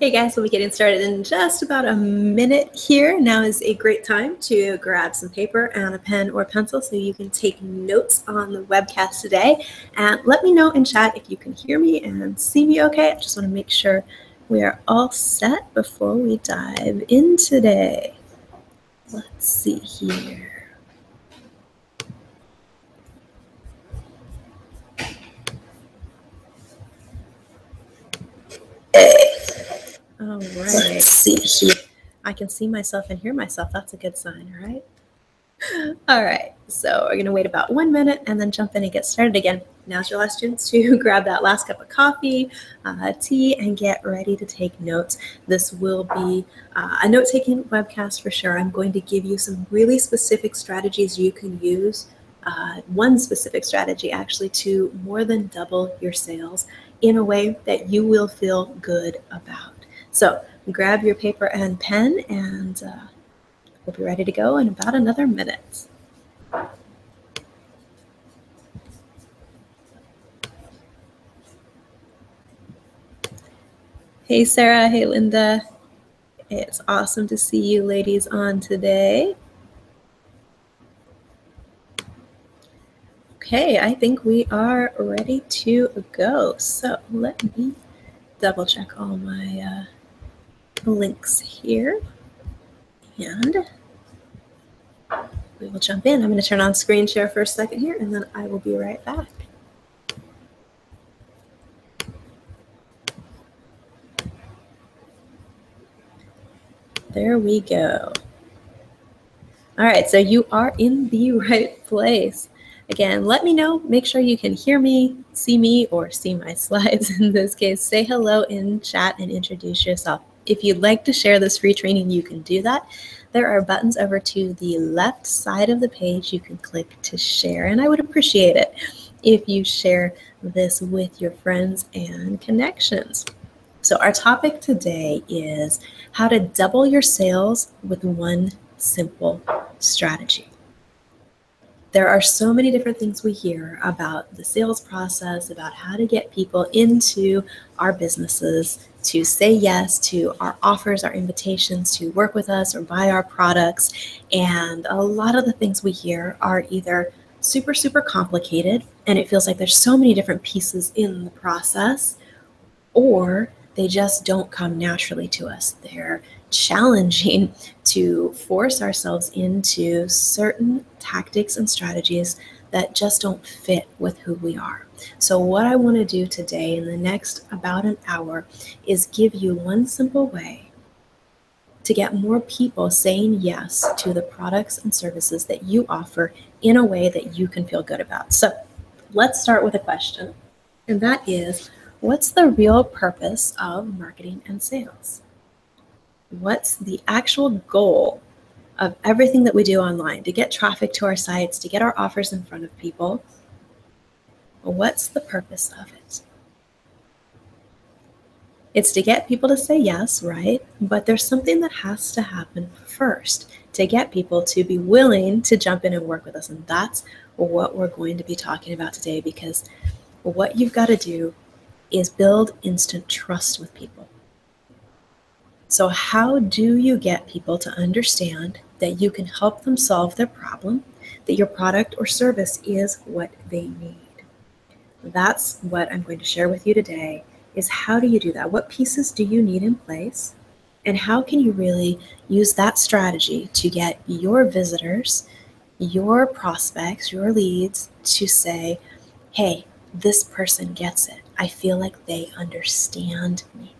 Hey guys, we'll be getting started in just about a minute here. Now is a great time to grab some paper and a pen or pencil so you can take notes on the webcast today. And let me know in chat if you can hear me and see me okay. I just want to make sure we are all set before we dive in today. Let's see here. All right. I can see myself and hear myself. That's a good sign, right? All right, so we're going to wait about 1 minute and then jump in and get started again. Now's your last chance to grab that last cup of coffee, tea, and get ready to take notes. This will be a note-taking webcast for sure. I'm going to give you some really specific strategies you can use, one specific strategy actually, to more than double your sales in a way that you will feel good about. So grab your paper and pen and we'll be ready to go in about another minute. Hey, Sarah. Hey, Linda. It's awesome to see you ladies on today. Okay, I think we are ready to go. So let me double check all my links here. And we will jump in. I'm going to turn on screen share for a second here, and then I will be right back. There we go. All right, so you are in the right place. Again, let me know. Make sure you can hear me, see me, or see my slides in this case. Say hello in chat and introduce yourself. If you'd like to share this free training, you can do that. There are buttons over to the left side of the page you can click to share, and I would appreciate it if you share this with your friends and connections. So our topic today is how to double your sales with one simple strategy. There are so many different things we hear about the sales process, about how to get people into our businesses, to say yes to our offers, our invitations to work with us or buy our products. And a lot of the things we hear are either super, super complicated, and it feels like there's so many different pieces in the process, or they just don't come naturally to us. They're challenging to force ourselves into certain tactics and strategies that just don't fit with who we are. So what I want to do today in the next about an hour is give you one simple way to get more people saying yes to the products and services that you offer in a way that you can feel good about. So let's start with a question, and that is, what's the real purpose of marketing and sales? What's the actual goal of everything that we do online? To get traffic to our sites, to get our offers in front of people. What's the purpose of it? It's to get people to say yes, right? But there's something that has to happen first to get people to be willing to jump in and work with us. And that's what we're going to be talking about today, because what you've got to do is build instant trust with people. So how do you get people to understand that you can help them solve their problem, that your product or service is what they need? That's what I'm going to share with you today, is how do you do that? What pieces do you need in place? And how can you really use that strategy to get your visitors, your prospects, your leads to say, hey, this person gets it. I feel like they understand me.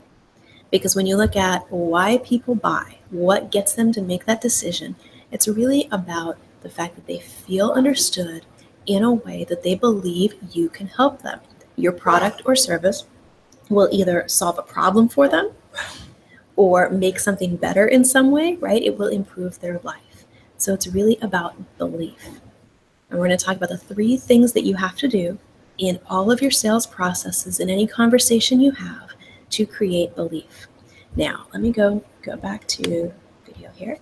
Because when you look at why people buy, what gets them to make that decision, it's really about the fact that they feel understood in a way that they believe you can help them. Your product or service will either solve a problem for them or make something better in some way, right? It will improve their life. So it's really about belief. And we're going to talk about the 3 things that you have to do in all of your sales processes, in any conversation you have, to create belief. Now, let me go back to video here.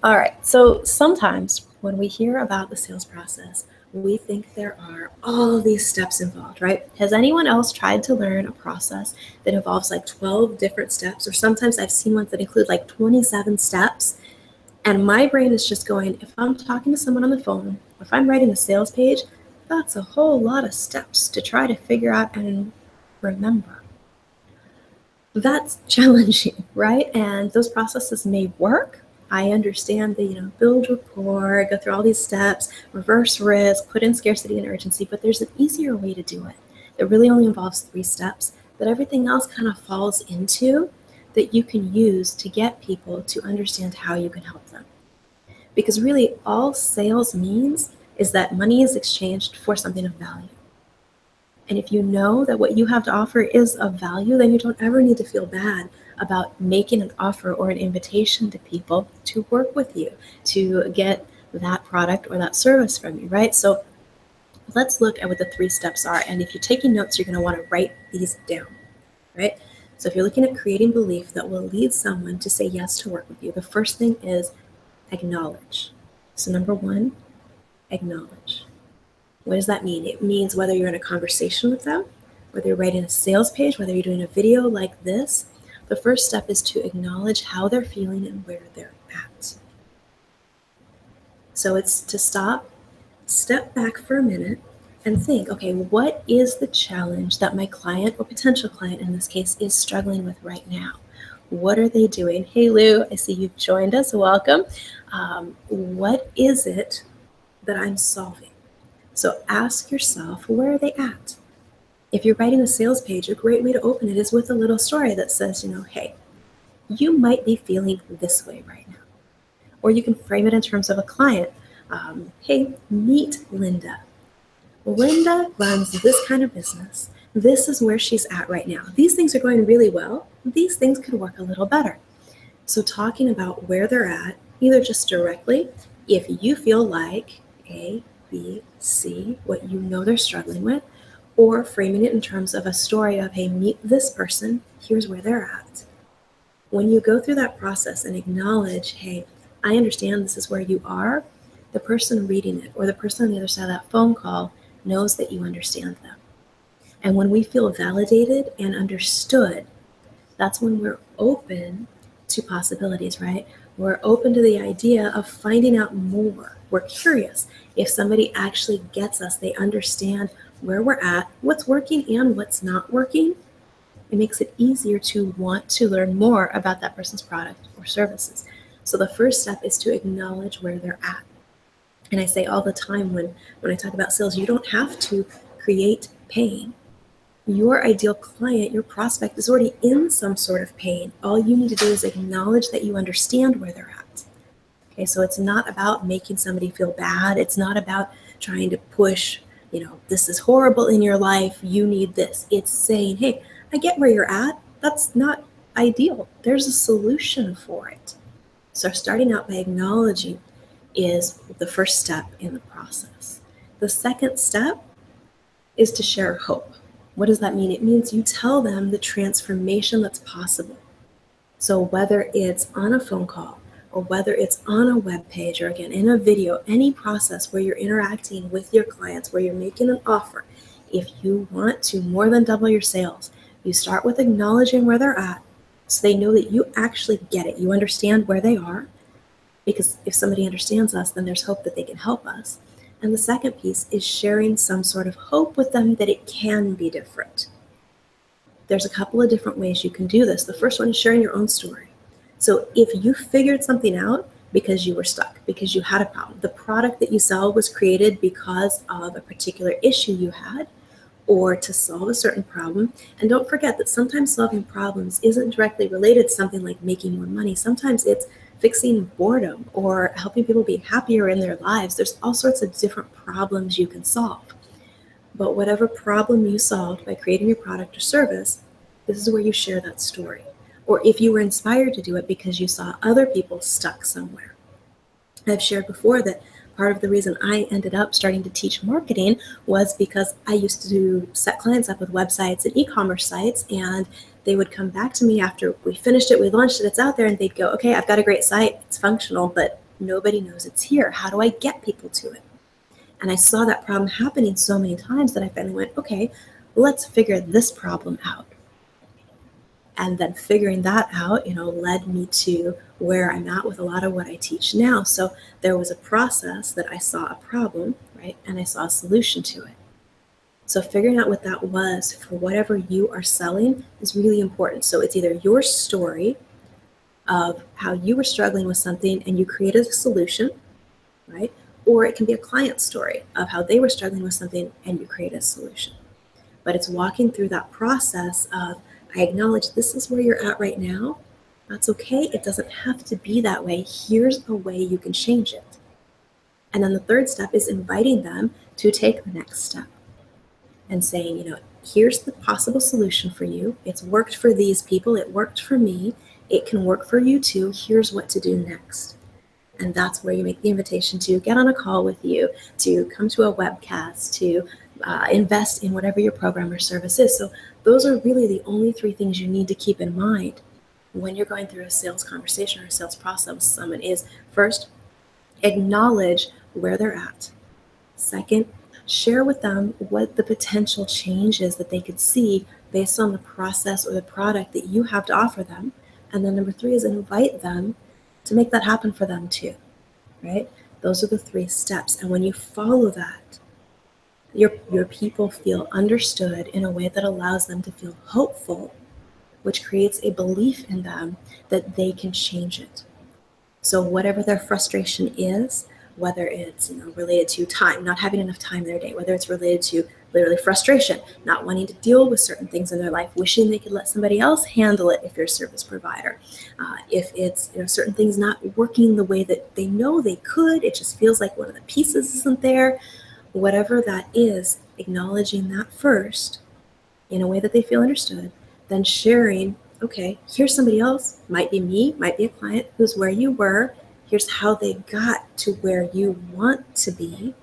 All right, so sometimes when we hear about the sales process, we think there are all these steps involved, right? Has anyone else tried to learn a process that involves like 12 different steps? Or sometimes I've seen ones that include like 27 steps. And my brain is just going, if I'm talking to someone on the phone, if I'm writing a sales page, that's a whole lot of steps to try to figure out and remember. That's challenging, right? And those processes may work. I understand that, build rapport, go through all these steps, reverse risk, put in scarcity and urgency, but there's an easier way to do it that really only involves 3 steps that everything else kind of falls into, that you can use to get people to understand how you can help them. Because really all sales means is that money is exchanged for something of value. And if you know that what you have to offer is of value, then you don't ever need to feel bad about making an offer or an invitation to people to work with you, to get that product or that service from you, right? So let's look at what the 3 steps are. And if you're taking notes, you're going to want to write these down, right? So if you're looking at creating belief that will lead someone to say yes to work with you, the first thing is acknowledge. So number 1, acknowledge. What does that mean? It means whether you're in a conversation with them, whether you're writing a sales page, whether you're doing a video like this, the first step is to acknowledge how they're feeling and where they're at. So it's to step back for a minute and think, okay, what is the challenge that my client or potential client in this case is struggling with right now? What are they doing? Hey, Lou, I see you've joined us. Welcome. What is it that I'm solving? So ask yourself, where are they at? If you're writing a sales page, a great way to open it is with a little story that says, hey, you might be feeling this way right now. Or you can frame it in terms of a client. Hey, meet Linda. Linda runs this kind of business. This is where she's at right now. These things are going really well. These things could work a little better. So talking about where they're at, either just directly, if you feel like A, B, C, what you know they're struggling with, or framing it in terms of a story of, hey, meet this person, here's where they're at. When you go through that process and acknowledge, hey, I understand this is where you are, the person reading it or the person on the other side of that phone call knows that you understand them. And when we feel validated and understood, that's when we're open to possibilities, right? We're open to the idea of finding out more. We're curious. If somebody actually gets us, they understand where we're at, what's working and what's not working, it makes it easier to want to learn more about that person's product or services. So the first step is to acknowledge where they're at. And I say all the time when I talk about sales, you don't have to create pain. Your ideal client, your prospect, is already in some sort of pain. All you need to do is acknowledge that you understand where they're at. Okay, so it's not about making somebody feel bad. It's not about trying to push, this is horrible in your life, you need this. It's saying, hey, I get where you're at. That's not ideal. There's a solution for it. So starting out by acknowledging is the first step in the process. The second step is to share hope. What does that mean? It means you tell them the transformation that's possible. So whether it's on a phone call or whether it's on a web page or again in a video, any process where you're interacting with your clients, where you're making an offer, if you want to more than double your sales, you start with acknowledging where they're at so they know that you actually get it. You understand where they are, because if somebody understands us, then there's hope that they can help us. And the second piece is sharing some sort of hope with them that it can be different. There's a couple of different ways you can do this. The first one is sharing your own story. So if you figured something out because you were stuck, because you had a problem, the product that you sell was created because of a particular issue you had, or to solve a certain problem. And don't forget that sometimes solving problems isn't directly related to something like making more money. Sometimes it's fixing boredom or helping people be happier in their lives. There's all sorts of different problems you can solve. But whatever problem you solved by creating your product or service, this is where you share that story. Or if you were inspired to do it because you saw other people stuck somewhere. I've shared before that part of the reason I ended up starting to teach marketing was because I used to set clients up with websites and e-commerce sites, and they would come back to me after we finished it, we launched it, it's out there, and they'd go, okay, I've got a great site, it's functional, but nobody knows it's here. How do I get people to it? And I saw that problem happening so many times that I finally went, okay, let's figure this problem out. And then figuring that out, led me to where I'm at with a lot of what I teach now. So there was a process that I saw a problem, right? And I saw a solution to it. So figuring out what that was for whatever you are selling is really important. So it's either your story of how you were struggling with something and you created a solution, right? Or it can be a client story of how they were struggling with something and you created a solution. But it's walking through that process of, I acknowledge this is where you're at right now. That's okay. It doesn't have to be that way. Here's a way you can change it. And then the third step is inviting them to take the next step and saying, here's the possible solution for you. It's worked for these people. It worked for me. It can work for you too. Here's what to do next. And that's where you make the invitation to get on a call with you, to come to a webcast, to invest in whatever your program or service is. So those are really the only three things you need to keep in mind when you're going through a sales conversation or a sales process with someone is, first, acknowledge where they're at. Second, share with them what the potential change is that they could see based on the process or the product that you have to offer them. And then number three is invite them to make that happen for them too, right? Those are the three steps. And when you follow that, your people feel understood in a way that allows them to feel hopeful, which creates a belief in them that they can change it. So whatever their frustration is, whether it's related to time, not having enough time in their day, whether it's related to literally frustration, not wanting to deal with certain things in their life, wishing they could let somebody else handle it if you're a service provider. If it's certain things not working the way that they know they could, it just feels like one of the pieces isn't there. Whatever that is, acknowledging that first in a way that they feel understood, then sharing, okay, here's somebody else, might be me, might be a client who's where you were, here's how they got to where you want to be,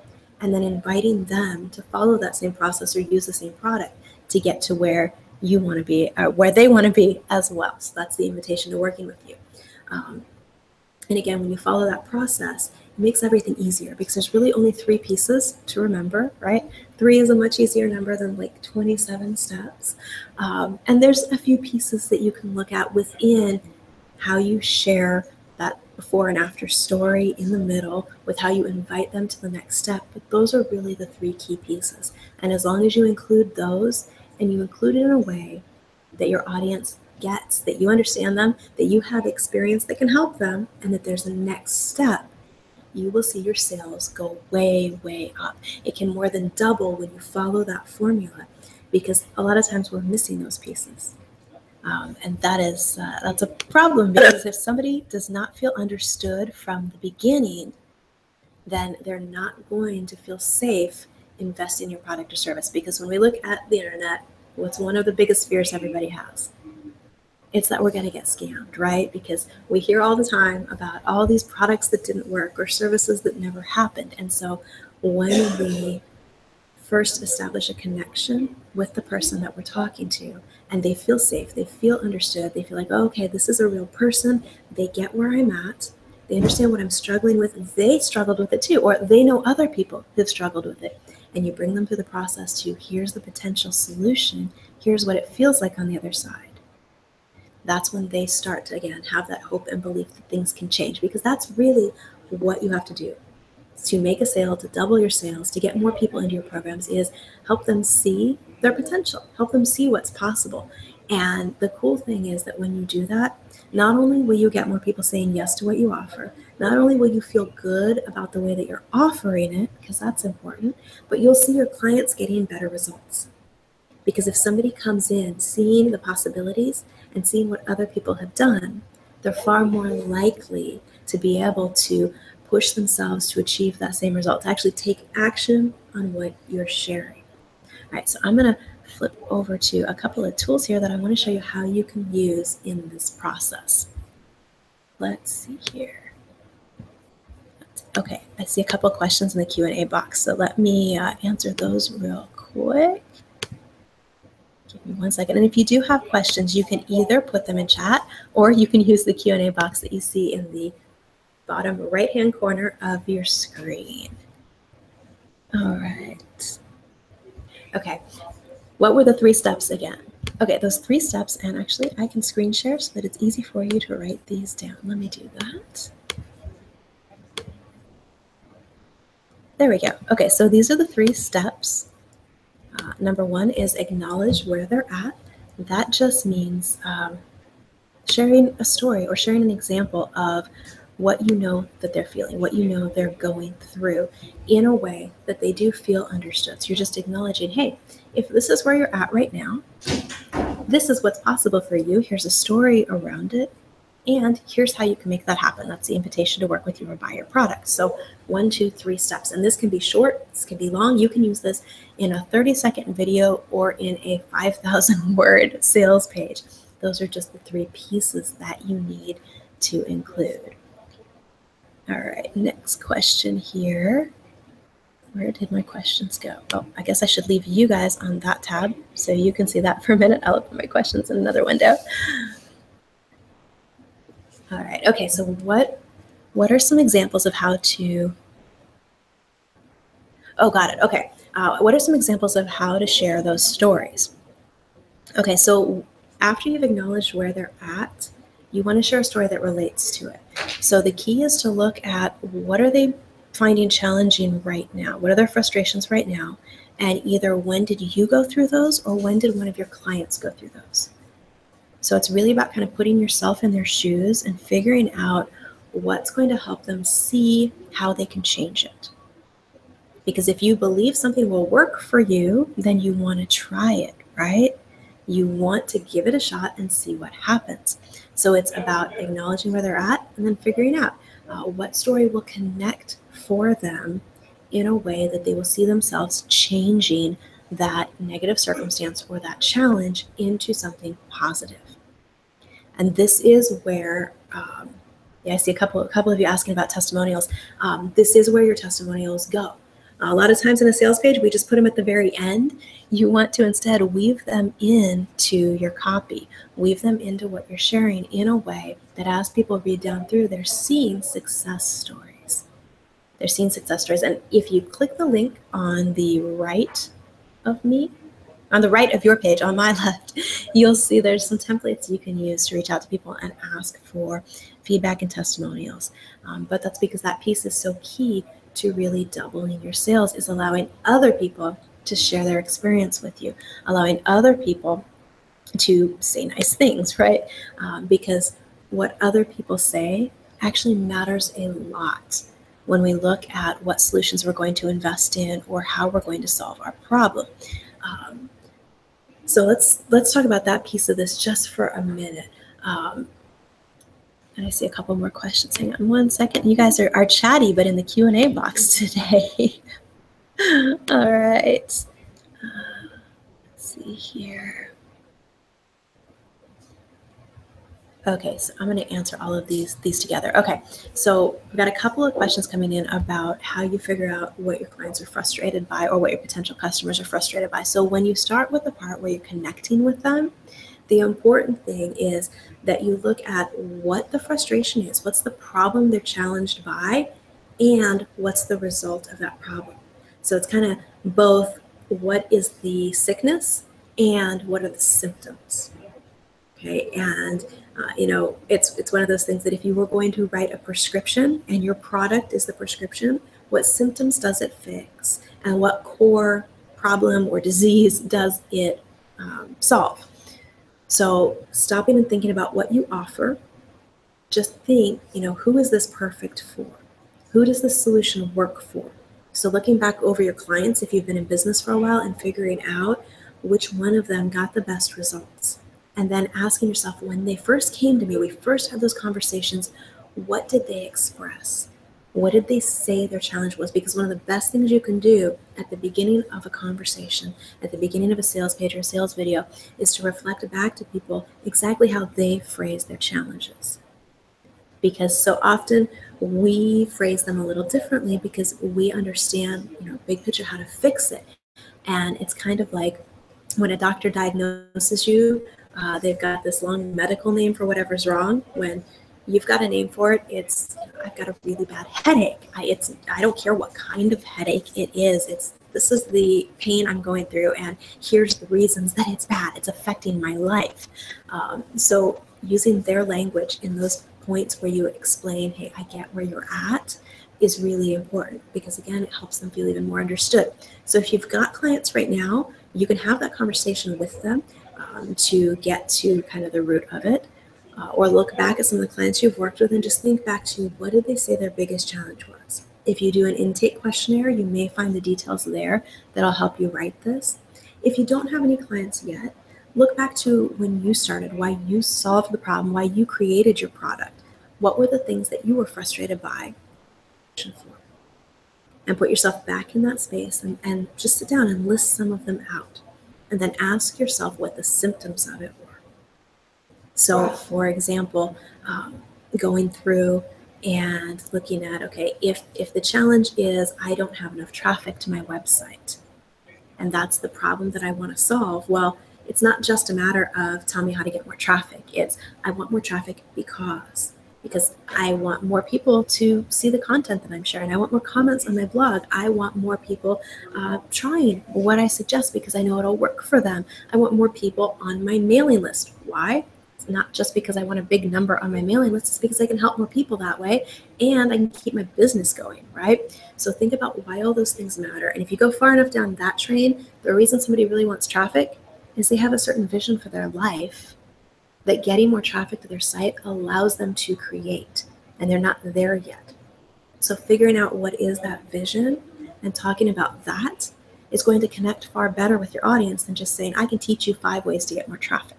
and then inviting them to follow that same process or use the same product to get to where you want to be, or where they want to be as well. So that's the invitation to working with you. And again, when you follow that process, it makes everything easier because there's really only 3 pieces to remember, right? 3 is a much easier number than like 27 steps. And there's a few pieces that you can look at within how you share that before and after story in the middle with how you invite them to the next step. But those are really the 3 key pieces. And as long as you include those and you include it in a way that your audience gets, that you understand them, that you have experience that can help them, and that there's a next step, you will see your sales go way, way up. It can more than double when you follow that formula, because a lot of times we're missing those pieces. And that's a problem, because if somebody does not feel understood from the beginning, then they're not going to feel safe investing in your product or service. Because when we look at the internet, what's one of the biggest fears everybody has? It's that we're going to get scammed, right? Because we hear all the time about all these products that didn't work or services that never happened. And so when we first establish a connection with the person that we're talking to, and they feel safe, they feel understood, they feel like, oh, okay, this is a real person, they get where I'm at, they understand what I'm struggling with, they struggled with it too, or they know other people who've struggled with it, and you bring them through the process to, here's the potential solution, here's what it feels like on the other side. That's when they start to, again, have that hope and belief that things can change, because that's really what you have to do. To make a sale, to double your sales, to get more people into your programs, is help them see their potential, help them see what's possible. And the cool thing is that when you do that, not only will you get more people saying yes to what you offer, not only will you feel good about the way that you're offering it, because that's important, but you'll see your clients getting better results. Because if somebody comes in seeing the possibilities and seeing what other people have done, they're far more likely to be able to push themselves to achieve that same result, to actually take action on what you're sharing. All right, so I'm going to flip over to a couple of tools here that I want to show you how you can use in this process. Let's see here. Okay, I see a couple of questions in the Q&A box, so let me answer those real quick. Give me 1 second. And if you do have questions, you can either put them in chat or you can use the Q&A box that you see in the bottom right-hand corner of your screen. All right. Okay. What were the 3 steps again? Okay, those 3 steps, and actually I can screen share so that it's easy for you to write these down. Let me do that. There we go. Okay, so these are the 3 steps. Number 1 is acknowledge where they're at. That just means sharing a story or sharing an example of what you know that they're feeling, what you know they're going through in a way that they do feel understood. So you're just acknowledging, hey, if this is where you're at right now, this is what's possible for you. Here's a story around it. And here's how you can make that happen. That's the invitation to work with you or buy your product. So 1, 2, 3 steps. And this can be short, this can be long. You can use this in a 30-second video or in a 5,000 word sales page. Those are just the 3 pieces that you need to include. All right, next question here. Where did my questions go? Oh, I guess I should leave you guys on that tab so you can see that for a minute. I'll open my questions in another window. All right, okay, so what are some examples of how to, oh, got it, okay. What are some examples of how to share those stories? Okay, so after you've acknowledged where they're at, you want to share a story that relates to it. So the key is to look at what are they finding challenging right now? What are their frustrations right now? And either when did you go through those or when did one of your clients go through those? So it's really about kind of putting yourself in their shoes and figuring out what's going to help them see how they can change it. Because if you believe something will work for you, then you want to try it, right? You want to give it a shot and see what happens. So it's about acknowledging where they're at and then figuring out what story will connect for them in a way that they will see themselves changing that negative circumstance or that challenge into something positive. And this is where, I see a couple of you asking about testimonials. This is where your testimonials go. A lot of times in a sales page, we just put them at the very end. You want to instead weave them into your copy, weave them into what you're sharing in a way that as people read down through, they're seeing success stories. They're seeing success stories. And if you click the link on the right of me, on the right of your page, on my left, you'll see there's some templates you can use to reach out to people and ask for feedback and testimonials. But that's because that piece is so key to really doubling your sales, is allowing other people to share their experience with you, allowing other people to say nice things, right? Because what other people say actually matters a lot when we look at what solutions we're going to invest in or how we're going to solve our problem. So let's talk about that piece of this just for a minute. And I see a couple more questions. Hang on one second. You guys are chatty, but in the Q&A box today. All right. Let's see here. Okay, so I'm going to answer all of these together. Okay, so we've got a couple of questions coming in about how you figure out what your clients are frustrated by or what your potential customers are frustrated by. So when you start with the part where you're connecting with them, the important thing is that you look at what the frustration is, what's the problem they're challenged by, and what's the result of that problem. So it's kind of both what is the sickness and what are the symptoms. Okay, and it's one of those things that if you were going to write a prescription and your product is the prescription, what symptoms does it fix, and what core problem or disease does it solve? So stopping and thinking about what you offer, just think, who is this perfect for? Who does this solution work for? So looking back over your clients, if you've been in business for a while, and figuring out which one of them got the best results. And then asking yourself, when they first came to me, we first had those conversations, what did they express? What did they say their challenge was? Because one of the best things you can do at the beginning of a conversation, at the beginning of a sales page or a sales video, is to reflect back to people exactly how they phrase their challenges. Because so often we phrase them a little differently because we understand, big picture, how to fix it. And it's kind of like when a doctor diagnoses you, they've got this long medical name for whatever's wrong, when you've got a name for it. It's, I've got a really bad headache. I don't care what kind of headache it is. This is the pain I'm going through, and here's the reasons that it's bad. It's affecting my life. So using their language in those points where you explain, hey, I get where you're at, is really important, because again, it helps them feel even more understood. So if you've got clients right now, you can have that conversation with them to get to kind of the root of it. Or look back at some of the clients you've worked with and just think back to, what did they say their biggest challenge was? If you do an intake questionnaire, you may find the details there that'll help you write this. If you don't have any clients yet, look back to when you started, why you solved the problem, why you created your product. What were the things that you were frustrated by? And put yourself back in that space and just sit down and list some of them out. And then ask yourself what the symptoms of it were. So, for example, going through and looking at, okay, if the challenge is I don't have enough traffic to my website, and that's the problem that I want to solve, well, it's not just a matter of tell me how to get more traffic. It's I want more traffic because I want more people to see the content that I'm sharing. I want more comments on my blog. I want more people trying what I suggest because I know it'll work for them. I want more people on my mailing list. Why? It's not just because I want a big number on my mailing list. It's because I can help more people that way and I can keep my business going, right? So think about why all those things matter. And if you go far enough down that train, the reason somebody really wants traffic is they have a certain vision for their life that getting more traffic to their site allows them to create, and they're not there yet. So figuring out what is that vision and talking about that is going to connect far better with your audience than just saying, I can teach you 5 ways to get more traffic.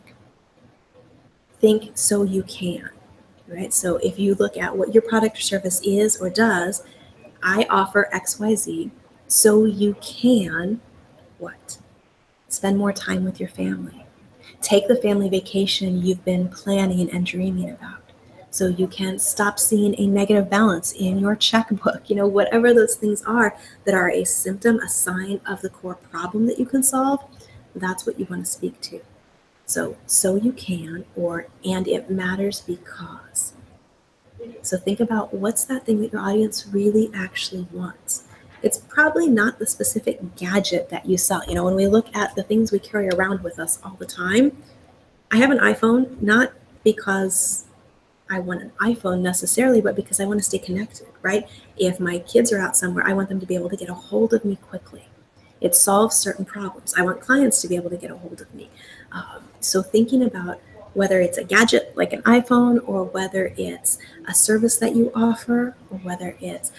Think so you can, right? So if you look at what your product or service is or does, I offer XYZ so you can what? Spend more time with your family. Take the family vacation you've been planning and dreaming about so you can stop seeing a negative balance in your checkbook. Whatever those things are that are a symptom, a sign of the core problem that you can solve, that's what you want to speak to. So you can, or and it matters because. So think about what's that thing that your audience really actually wants. It's probably not the specific gadget that you sell. When we look at the things we carry around with us all the time, I have an iPhone, not because I want an iPhone necessarily, but because I want to stay connected, right? If my kids are out somewhere, I want them to be able to get a hold of me quickly. It solves certain problems. I want clients to be able to get a hold of me. So thinking about whether it's a gadget like an iPhone, or whether it's a service that you offer, or whether it's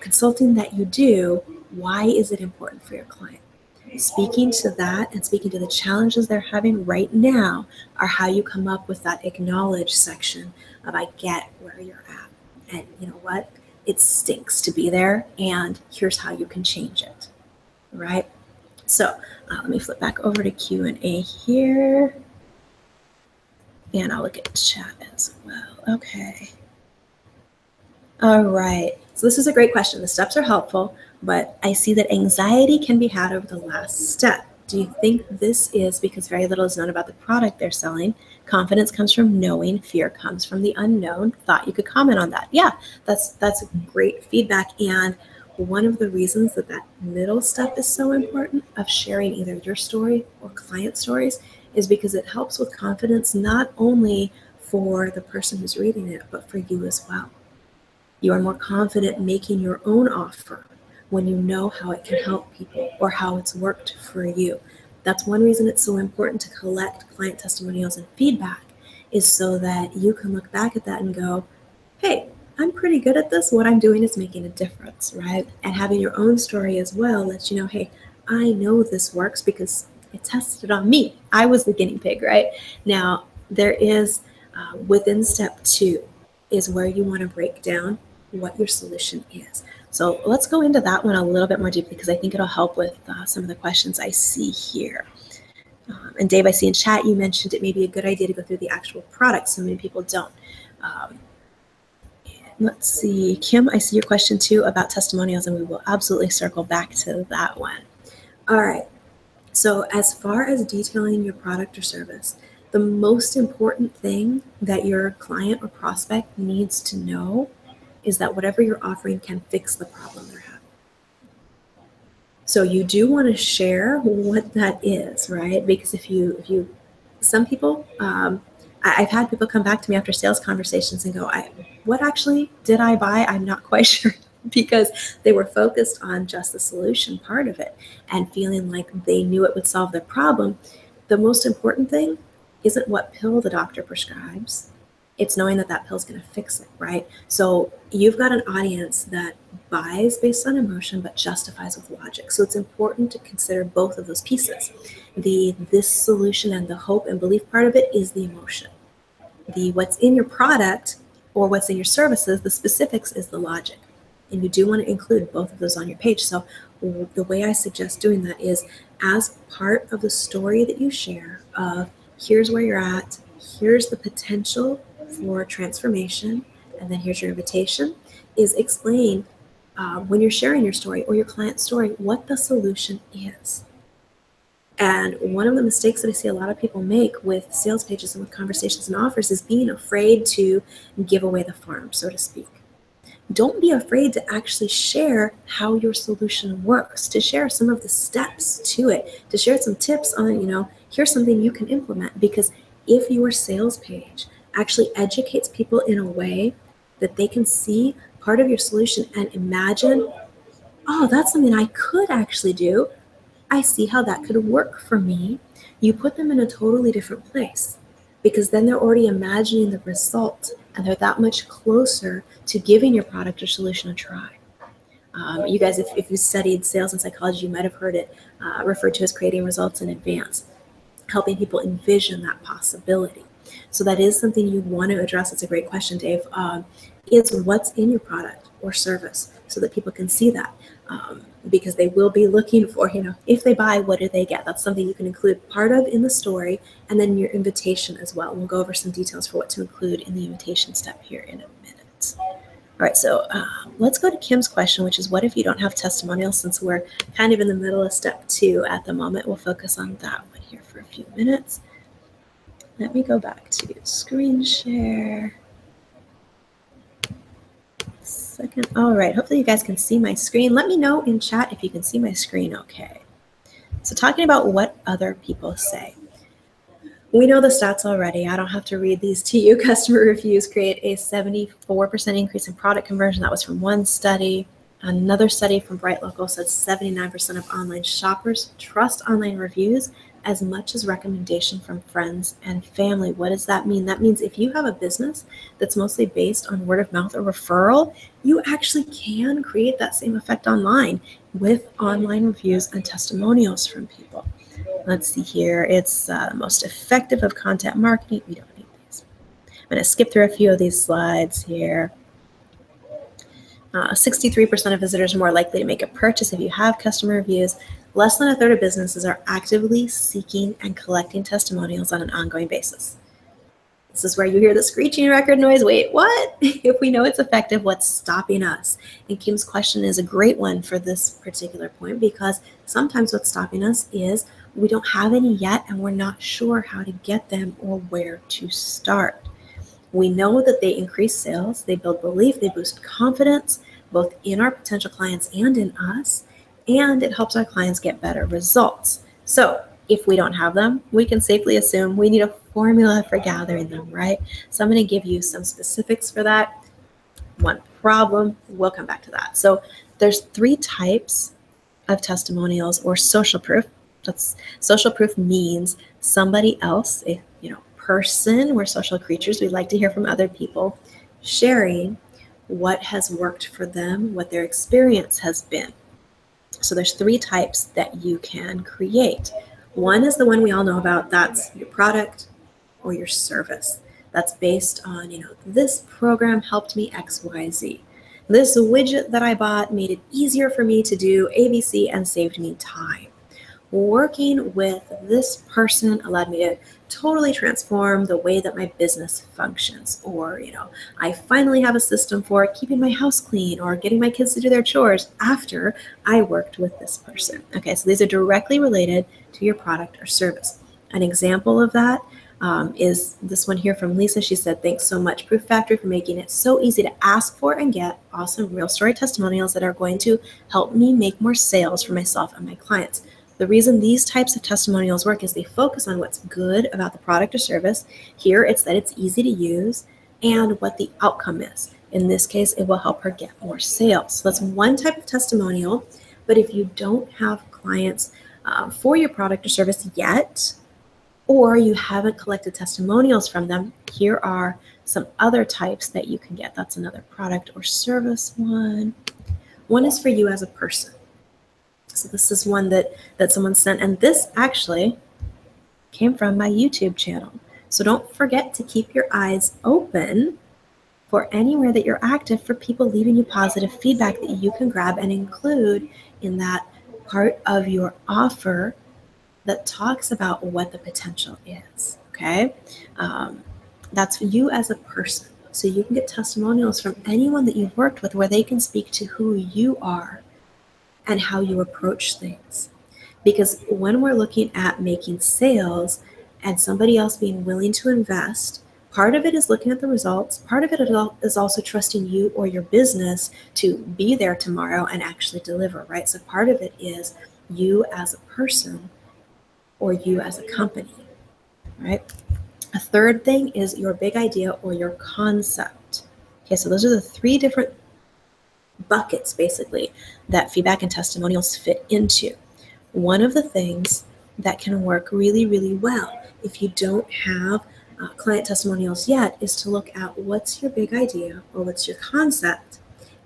consulting that you do, why is it important for your client? Speaking to that and speaking to the challenges they're having right now are how you come up with that acknowledge section of I get where you're at. And you know what? It stinks to be there, and here's how you can change it, right? So let me flip back over to Q&A here. And I'll look at chat as well. Okay. All right. So this is a great question. The steps are helpful, but I see that anxiety can be had over the last step. Do you think this is because very little is known about the product they're selling? Confidence comes from knowing, fear comes from the unknown. Thought you could comment on that. Yeah, that's great feedback. And one of the reasons that middle step is so important of sharing either your story or client stories is because it helps with confidence, not only for the person who's reading it, but for you as well. You are more confident making your own offer when you know how it can help people or how it's worked for you. That's one reason it's so important to collect client testimonials and feedback, is so that you can look back at that and go, hey, I'm pretty good at this. What I'm doing is making a difference, right? And having your own story as well lets you know, hey, I know this works because it tested on me. I was the guinea pig, right? Now, there is, within step 2, is where you want to break down what your solution is. So let's go into that one a little bit more deeply, because I think it'll help with some of the questions I see here. And Dave, I see in chat you mentioned it may be a good idea to go through the actual product. So many people don't. Let's see, Kim, I see your question too about testimonials, and we will absolutely circle back to that one. All right. So as far as detailing your product or service, The most important thing that your client or prospect needs to know is that whatever you're offering can fix the problem they're having. So you do want to share what that is, right? Because some people, I've had people come back to me after sales conversations and go, what actually did I buy? I'm not quite sure, because they were focused on just the solution part of it and feeling like they knew it would solve their problem. The most important thing isn't what pill the doctor prescribes. It's knowing that that pill is going to fix it, right? So you've got an audience that buys based on emotion but justifies with logic. So it's important to consider both of those pieces. This solution and the hope and belief part of it is the emotion. The what's in your product or what's in your services, the specifics, is the logic. And you do want to include both of those on your page. So the way I suggest doing that is as part of the story that you share of here's where you're at, here's the potential for transformation, and then here's your invitation, is explain when you're sharing your story or your client's story what the solution is. And one of the mistakes that I see a lot of people make with sales pages and with conversations and offers is being afraid to give away the farm, so to speak. Don't be afraid to actually share how your solution works, to share some of the steps to it, to share some tips on, here's something you can implement. Because if your sales page actually educates people in a way that they can see part of your solution and imagine, oh, that's something I could actually do. I see how that could work for me. You put them in a totally different place, because then they're already imagining the result and they're that much closer to giving your product or solution a try. You guys, if you studied sales and psychology, you might have heard it referred to as creating results in advance, helping people envision that possibility. So that is something you want to address. It's a great question, Dave. Is what's in your product or service, so that people can see that. Because they will be looking for, if they buy, what do they get? That's something you can include part of in the story, and then your invitation as well. We'll go over some details for what to include in the invitation step here in a minute. All right, so let's go to Kim's question, which is, what if you don't have testimonials? Since we're kind of in the middle of step 2 at the moment, we'll focus on that one here for a few minutes. Let me go back to screen share. Second. All right, hopefully you guys can see my screen. Let me know in chat if you can see my screen okay. So talking about what other people say. We know the stats already. I don't have to read these to you. Customer reviews create a 74% increase in product conversion. That was from one study. Another study from Bright Local said 79% of online shoppers trust online reviews as much as recommendation from friends and family. What does that mean? That means if you have a business that's mostly based on word of mouth or referral, you actually can create that same effect online with online reviews and testimonials from people. Let's see here. It's most effective of content marketing. We don't need these. I'm going to skip through a few of these slides here. 63% of visitors are more likely to make a purchase if you have customer reviews. Less than a third of businesses are actively seeking and collecting testimonials on an ongoing basis. This is where you hear the screeching record noise. Wait, what? If we know it's effective, what's stopping us? And Kim's question is a great one for this particular point, because sometimes what's stopping us is we don't have any yet and we're not sure how to get them or where to start. We know that they increase sales, they build belief, they boost confidence, both in our potential clients and in us, and it helps our clients get better results. So if we don't have them, we can safely assume we need a formula for gathering them, right? So I'm going to give you some specifics for that. One problem, we'll come back to that. So there's 3 types of testimonials or social proof. Social proof means somebody else, a person, we're social creatures, we like to hear from other people, sharing what has worked for them, what their experience has been. So there's 3 types that you can create. One is the one we all know about. That's your product or your service. That's based on, this program helped me XYZ. This widget that I bought made it easier for me to do ABC and saved me time. Working with this person allowed me to totally transform the way that my business functions. Or, I finally have a system for keeping my house clean or getting my kids to do their chores after I worked with this person. Okay, so these are directly related to your product or service. An example of that, is this one here from Lisa. She said, thanks so much, Proof Factory, for making it so easy to ask for and get awesome real story testimonials that are going to help me make more sales for myself and my clients. The reason these types of testimonials work is they focus on what's good about the product or service. Here, it's that it's easy to use and what the outcome is. In this case, it will help her get more sales. So that's one type of testimonial. But if you don't have clients for your product or service yet, or you haven't collected testimonials from them, here are some other types that you can get. That's another product or service one. One is for you as a person. So this is one that someone sent, and this actually came from my YouTube channel. So don't forget to keep your eyes open for anywhere that you're active for people leaving you positive feedback that you can grab and include in that part of your offer that talks about what the potential is, okay? That's you as a person. So you can get testimonials from anyone that you've worked with where they can speak to who you are and how you approach things. Because when we're looking at making sales and somebody else being willing to invest, part of it is looking at the results. Part of it is also trusting you or your business to be there tomorrow and actually deliver, right? So part of it is you as a person or you as a company, right? A third thing is your big idea or your concept. Okay, so those are the three different buckets, basically, that feedback and testimonials fit into. One of the things that can work really, really well if you don't have client testimonials yet is to look at what's your big idea or what's your concept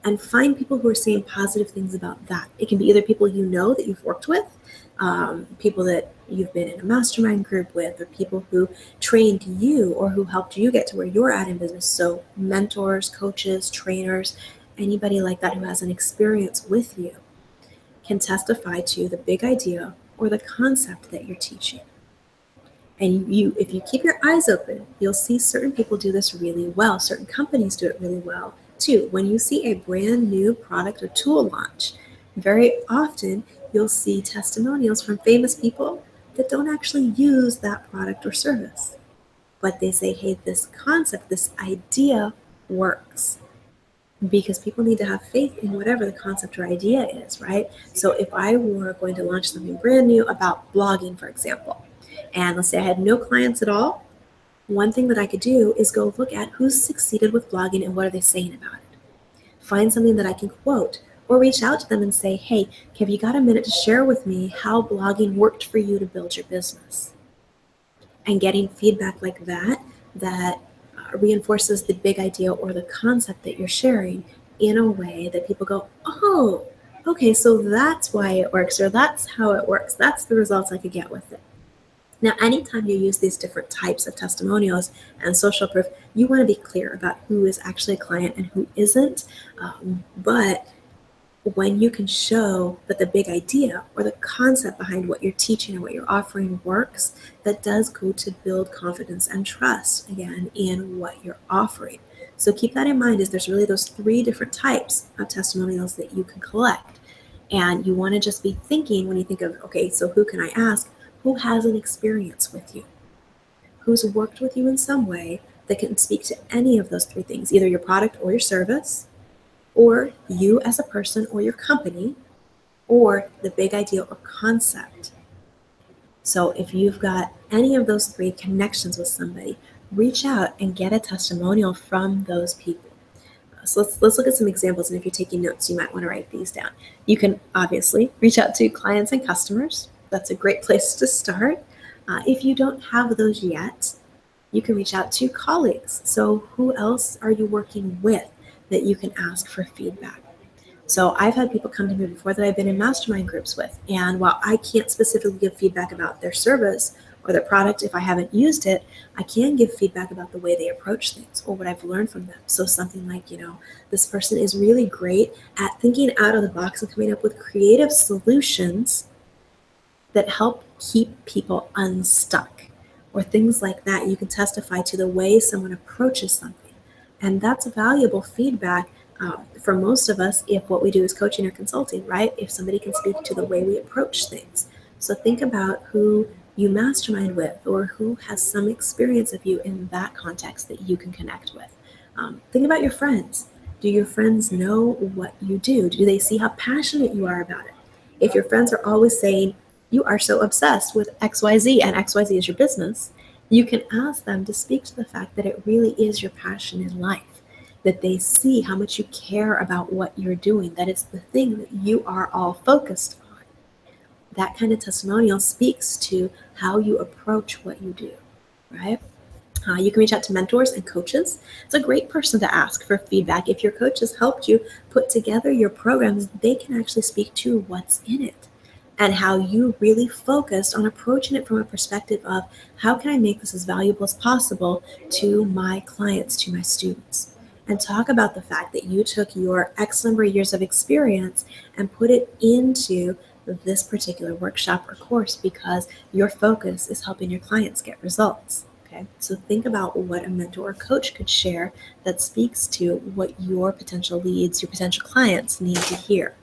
and find people who are saying positive things about that. It can be either people you know that you've worked with, people that you've been in a mastermind group with, or people who trained you or who helped you get to where you're at in business. So mentors, coaches, trainers, anybody like that who has an experience with you can testify to the big idea or the concept that you're teaching. And if you keep your eyes open, you'll see certain people do this really well. Certain companies do it really well too. When you see a brand new product or tool launch, very often you'll see testimonials from famous people that don't actually use that product or service. But they say, hey, this concept, this idea works. Because people need to have faith in whatever the concept or idea is, right? So if I were going to launch something brand new about blogging, for example, and let's say I had no clients at all, one thing that I could do is go look at who's succeeded with blogging and what are they saying about it. Find something that I can quote or reach out to them and say, hey, have you got a minute to share with me how blogging worked for you to build your business? And getting feedback like that reinforces the big idea or the concept that you're sharing in a way that people go, oh, okay, so that's why it works, or that's how it works. That's the results I could get with it. Now, anytime you use these different types of testimonials and social proof, you want to be clear about who is actually a client and who isn't. But when you can show that the big idea or the concept behind what you're teaching and what you're offering works, that does go to build confidence and trust, again, in what you're offering. So keep that in mind, as there's really those three different types of testimonials that you can collect. And you want to just be thinking when you think of, okay, so who can I ask? Who has an experience with you? Who's worked with you in some way that can speak to any of those three things, either your product or your service, or you as a person or your company, or the big idea or concept. So if you've got any of those three connections with somebody, reach out and get a testimonial from those people. So let's look at some examples, and if you're taking notes, you might want to write these down. You can obviously reach out to clients and customers. That's a great place to start. If you don't have those yet, you can reach out to colleagues. So who else are you working with that you can ask for feedback? So I've had people come to me before that I've been in mastermind groups with, and while I can't specifically give feedback about their service or their product if I haven't used it, I can give feedback about the way they approach things or what I've learned from them. So something like, this person is really great at thinking out of the box and coming up with creative solutions that help keep people unstuck, or things like that. You can testify to the way someone approaches something. And that's valuable feedback for most of us if what we do is coaching or consulting, right? If somebody can speak to the way we approach things. So think about who you mastermind with, or who has some experience of you in that context that you can connect with. Think about your friends. Do your friends know what you do? Do they see how passionate you are about it? If your friends are always saying, you are so obsessed with XYZ and XYZ is your business, you can ask them to speak to the fact that it really is your passion in life, that they see how much you care about what you're doing, that it's the thing that you are all focused on. That kind of testimonial speaks to how you approach what you do, right? You can reach out to mentors and coaches. It's a great person to ask for feedback. If your coach has helped you put together your programs, they can actually speak to what's in it and how you really focused on approaching it from a perspective of how can I make this as valuable as possible to my clients, to my students. And talk about the fact that you took your X number of years of experience and put it into this particular workshop or course because your focus is helping your clients get results. Okay, so think about what a mentor or coach could share that speaks to what your potential leads, your potential clients need to hear.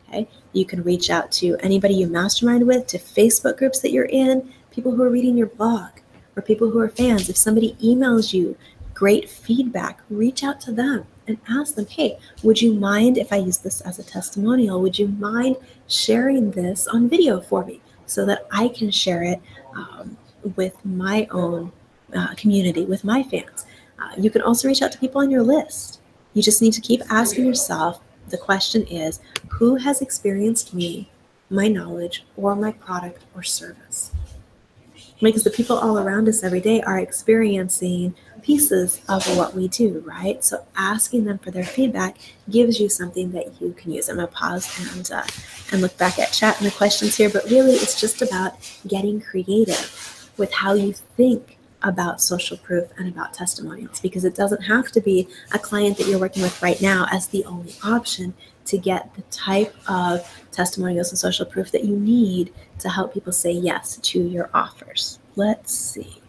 Okay, you can reach out to anybody you mastermind with, to Facebook groups that you're in, people who are reading your blog, or people who are fans. If somebody emails you great feedback, reach out to them and ask them, hey, would you mind if I use this as a testimonial? Would you mind sharing this on video for me so that I can share it with my own community, with my fans? You can also reach out to people on your list. You just need to keep asking yourself, the question is, who has experienced me, my knowledge, or my product or service? Because the people all around us every day are experiencing pieces of what we do, right? So asking them for their feedback gives you something that you can use. I'm going to pause and look back at chat and the questions here, but really it's just about getting creative with how you think about social proof and about testimonials, because it doesn't have to be a client that you're working with right now as the only option to get the type of testimonials and social proof that you need to help people say yes to your offers. Let's see.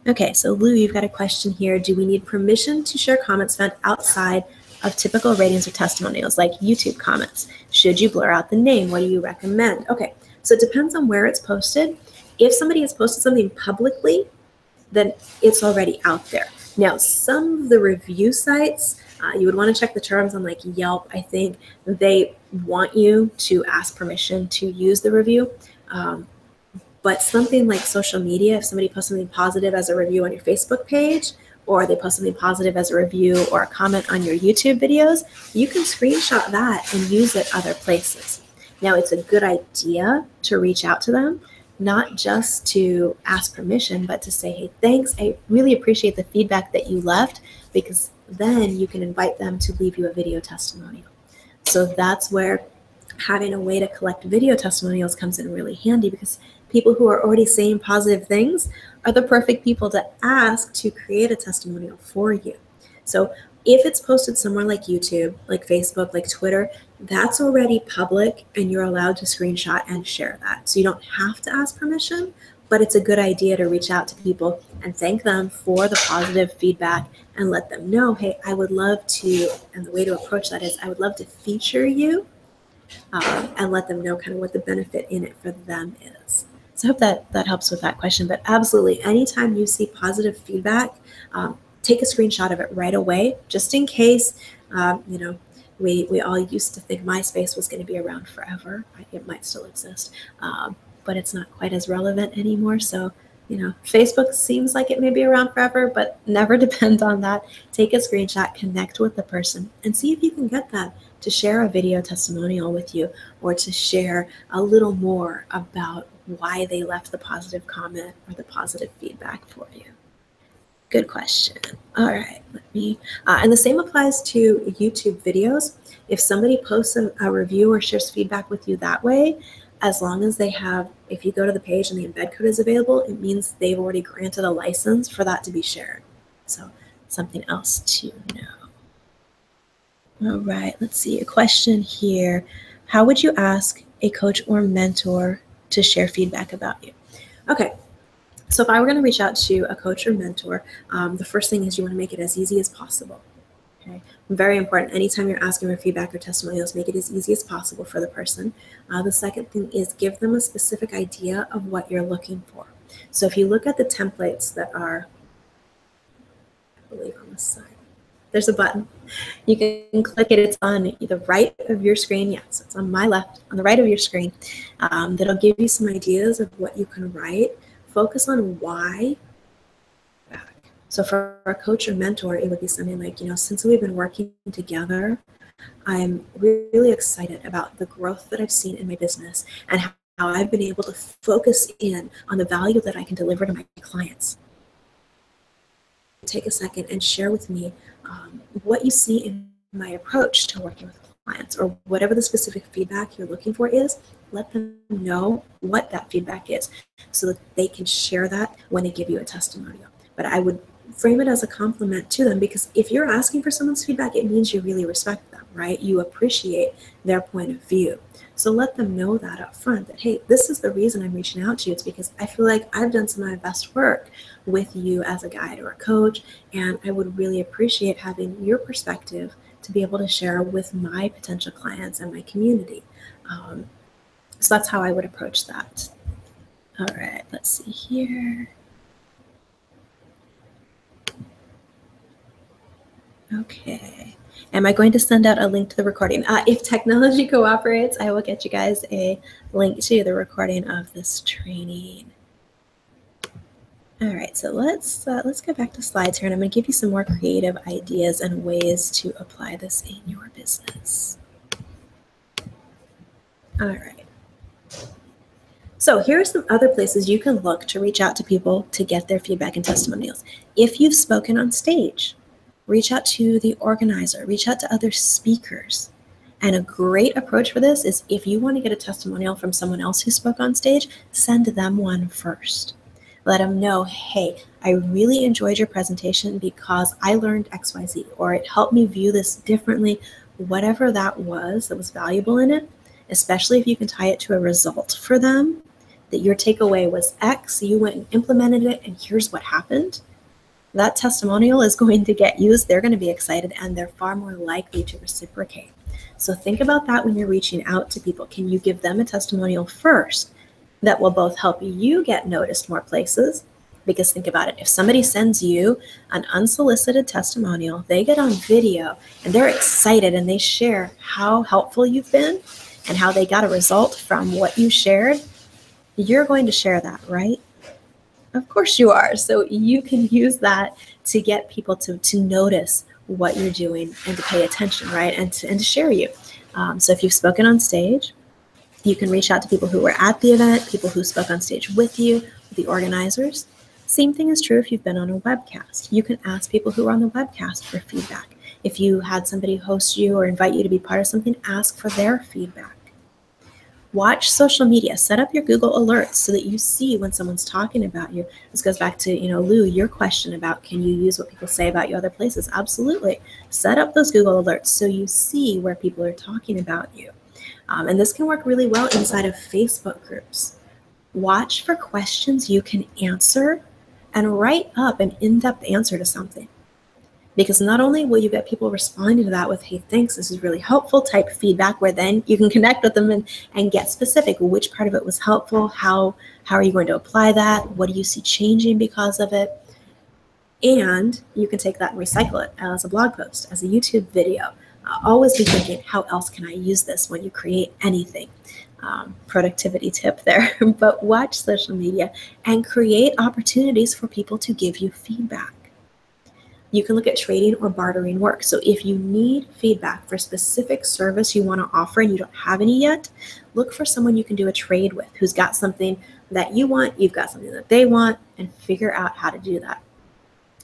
Okay, so Lou, you've got a question here. Do we need permission to share comments found outside of typical ratings or testimonials, like YouTube comments? Should you blur out the name? What do you recommend? Okay, so it depends on where it's posted. If somebody has posted something publicly, then it's already out there. Now, some of the review sites, you would want to check the terms on like Yelp. I think they want you to ask permission to use the review. But something like social media, if somebody posts something positive as a review on your Facebook page, or they post something positive as a review or a comment on your YouTube videos, you can screenshot that and use it other places. Now, it's a good idea to reach out to them, not just to ask permission, but to say, hey, thanks, I really appreciate the feedback that you left, because then you can invite them to leave you a video testimonial. So that's where having a way to collect video testimonials comes in really handy, because people who are already saying positive things are the perfect people to ask to create a testimonial for you. So if it's posted somewhere like YouTube, like Facebook, like Twitter, that's already public and you're allowed to screenshot and share that. So you don't have to ask permission, but it's a good idea to reach out to people and thank them for the positive feedback and let them know, hey, I would love to, and the way to approach that is I would love to feature you, and let them know kind of what the benefit in it for them is. So I hope that helps with that question. But absolutely, anytime you see positive feedback, take a screenshot of it right away, just in case. We all used to think MySpace was going to be around forever. It might still exist, but it's not quite as relevant anymore. So, Facebook seems like it may be around forever, but never depend on that. Take a screenshot, connect with the person, and see if you can get them to share a video testimonial with you, or to share a little more about why they left the positive comment or the positive feedback for you. Good question. All right, and the same applies to YouTube videos. If somebody posts a review or shares feedback with you that way, as long as they have, if you go to the page and the embed code is available, it means they've already granted a license for that to be shared. So something else to know. All right, let's see, a question here. How would you ask a coach or mentor to share feedback about you? Okay, so if I were going to reach out to a coach or mentor, the first thing is you want to make it as easy as possible. Okay, very important. Anytime you're asking for feedback or testimonials, make it as easy as possible for the person. The second thing is give them a specific idea of what you're looking for. So if you look at the templates that are, I believe on the side, there's a button. You can click it. It's on the right of your screen. Yes, it's on my left, on the right of your screen. That'll give you some ideas of what you can write. Focus on why. So for a coach or mentor, it would be something like, since we've been working together, I'm really excited about the growth that I've seen in my business and how I've been able to focus in on the value that I can deliver to my clients. Take a second and share with me what you see in my approach to working with clients, or whatever the specific feedback you're looking for is. Let them know what that feedback is so that they can share that when they give you a testimonial. But I would frame it as a compliment to them, because if you're asking for someone's feedback, it means you really respect them, right? You appreciate their point of view. So let them know that up front, that, hey, this is the reason I'm reaching out to you. It's because I feel like I've done some of my best work with you as a guide or a coach, and I would really appreciate having your perspective to be able to share with my potential clients and my community. So that's how I would approach that. All right, let's see here. Okay. Am I going to send out a link to the recording? If technology cooperates, I will get you guys a link to the recording of this training. All right, so let's go back to slides here, and I'm going to give you some more creative ideas and ways to apply this in your business. All right. So here are some other places you can look to reach out to people to get their feedback and testimonials. If you've spoken on stage, reach out to the organizer, reach out to other speakers. And a great approach for this is, if you want to get a testimonial from someone else who spoke on stage, send them one first. Let them know, hey, I really enjoyed your presentation because I learned XYZ, or it helped me view this differently, whatever that was valuable in it, especially if you can tie it to a result for them, that your takeaway was X, you went and implemented it, and here's what happened. That testimonial is going to get used. They're going to be excited, and they're far more likely to reciprocate. So think about that when you're reaching out to people. Can you give them a testimonial first that will both help you get noticed more places? Because think about it, if somebody sends you an unsolicited testimonial, they get on video and they're excited and they share how helpful you've been and how they got a result from what you shared, you're going to share that, right? Of course you are. So you can use that to get people to notice what you're doing and to pay attention, right? And to share you. So if you've spoken on stage, you can reach out to people who were at the event, people who spoke on stage with you, the organizers. Same thing is true if you've been on a webcast. You can ask people who are on the webcast for feedback. If you had somebody host you or invite you to be part of something, ask for their feedback. Watch social media. Set up your Google alerts so that you see when someone's talking about you. This goes back to, Lou, your question about, can you use what people say about you other places? Absolutely. Set up those Google alerts so you see where people are talking about you. And this can work really well inside of Facebook groups. Watch for questions you can answer and write up an in-depth answer to something. Because not only will you get people responding to that with, hey, thanks, this is really helpful type feedback, where then you can connect with them and get specific. Which part of it was helpful? How are you going to apply that? What do you see changing because of it? And you can take that and recycle it as a blog post, as a YouTube video. Always be thinking, how else can I use this when you create anything? Productivity tip there. But watch social media and create opportunities for people to give you feedback. You can look at trading or bartering work. So if you need feedback for a specific service you want to offer and you don't have any yet, look for someone you can do a trade with who's got something that you want, you've got something that they want, and figure out how to do that.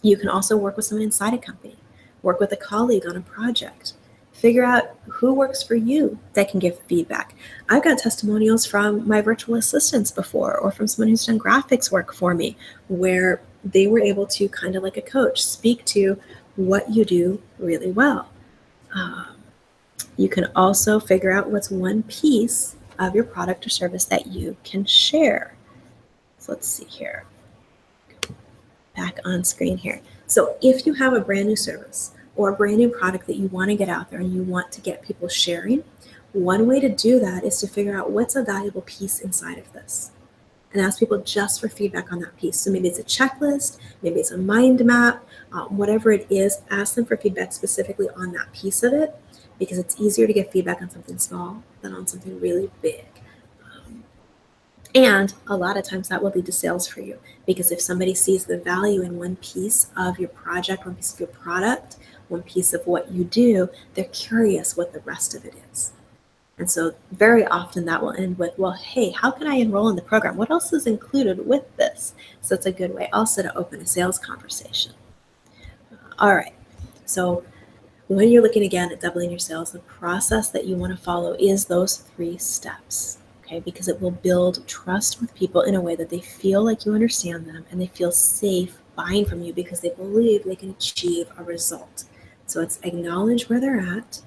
You can also work with someone inside a company, work with a colleague on a project. Figure out who works for you that can give feedback. I've got testimonials from my virtual assistants before, or from someone who's done graphics work for me, where they were able to, kind of like a coach, speak to what you do really well. You can also figure out what's one piece of your product or service that you can share. So let's see here. Back on screen here. So if you have a brand new service or a brand new product that you want to get out there and you want to get people sharing, one way to do that is to figure out what's a valuable piece inside of this. and ask people just for feedback on that piece. So maybe it's a checklist, maybe it's a mind map, whatever it is, ask them for feedback specifically on that piece of it, because it's easier to get feedback on something small than on something really big. And a lot of times that will lead to sales for you, because if somebody sees the value in one piece of your project, one piece of your product, one piece of what you do, they're curious what the rest of it is. And so very often that will end with, well, hey, how can I enroll in the program? What else is included with this? So it's a good way also to open a sales conversation. All right, so when you're looking again at doubling your sales, the process that you want to follow is those 3 steps. Okay, because it will build trust with people in a way that they feel like you understand them and they feel safe buying from you because they believe they can achieve a result. So it's acknowledge where they're at,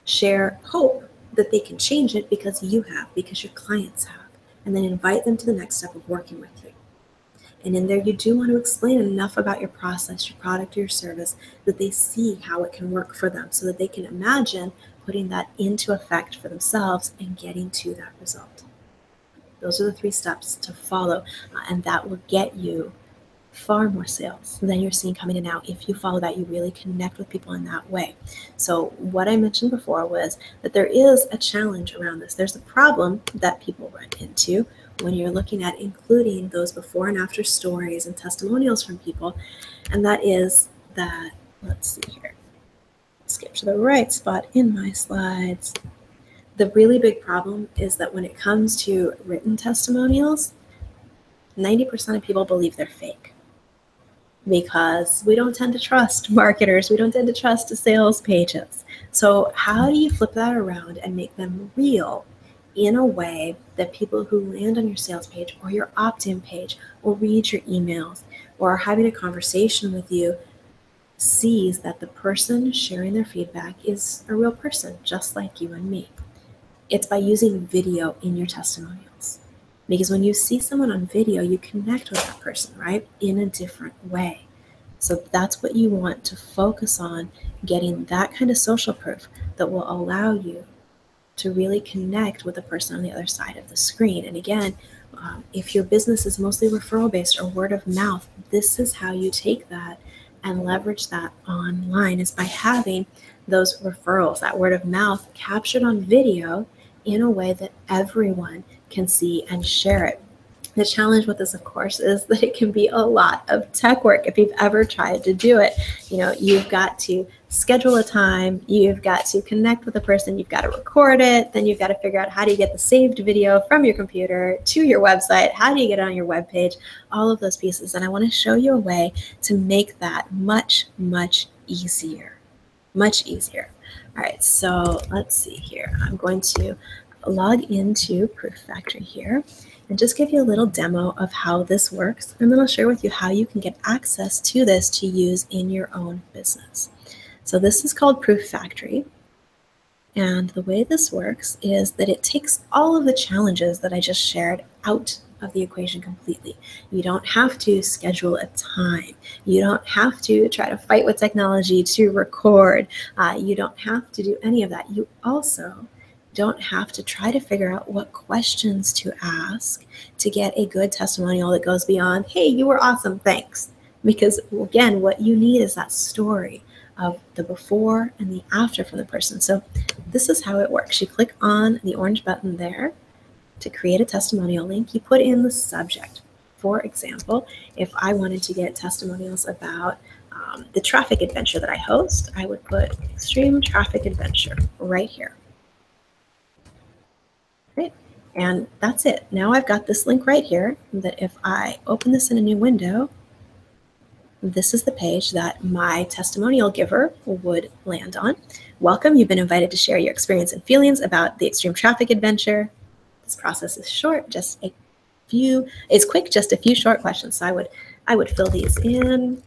share hope that they can change it because you have, because your clients have, and then invite them to the next step of working with you. And in there, you do want to explain enough about your process, your product, or your service that they see how it can work for them so that they can imagine putting that into effect for themselves and getting to that result. Those are the 3 steps to follow, and that will get you far more sales than you're seeing coming in now if you follow that, you really connect with people in that way. So what I mentioned before was that there is a challenge around this. There's a problem that people run into when you're looking at including those before and after stories and testimonials from people, and that is that, let's see here, skip to the right spot in my slides. The really big problem is that when it comes to written testimonials, 90% of people believe they're fake, because we don't tend to trust marketers. We don't tend to trust sales pages. So how do you flip that around and make them real in a way that people who land on your sales page or your opt-in page or read your emails or are having a conversation with you sees that the person sharing their feedback is a real person, just like you and me? It's by using video in your testimonials. Because when you see someone on video, you connect with that person, right? In a different way. So that's what you want to focus on, getting that kind of social proof that will allow you to really connect with the person on the other side of the screen. And again, if your business is mostly referral based or word of mouth, this is how you take that and leverage that online, is by having those referrals, that word of mouth captured on video in a way that everyone can see and share it. The challenge with this, of course, is that it can be a lot of tech work if you've ever tried to do it. You've got to schedule a time, you've got to connect with the person, you've got to record it, then you've got to figure out how do you get the saved video from your computer to your website, how do you get it on your webpage, all of those pieces. And I want to show you a way to make that much, much easier. Much easier. All right, so let's see here. I'm going to log into Proof Factory here and just give you a little demo of how this works, and then I'll share with you how you can get access to this to use in your own business. So this is called Proof Factory, and the way this works is that it takes all of the challenges that I just shared out of the equation completely. You don't have to schedule a time. You don't have to try to fight with technology to record. You don't have to do any of that. You also don't have to try to figure out what questions to ask to get a good testimonial that goes beyond, hey, you were awesome, thanks. Because again, what you need is that story of the before and the after from the person. So this is how it works. You click on the orange button there to create a testimonial link. You put in the subject. For example, if I wanted to get testimonials about the traffic adventure that I host, I would put Extreme Traffic Adventure right here. Right? And that's it. Now I've got this link right here that if I open this in a new window, this is the page that my testimonial giver would land on. Welcome, you've been invited to share your experience and feelings about the Extreme Traffic Adventure. This process is short, it's quick, just a few short questions. So I would fill these in.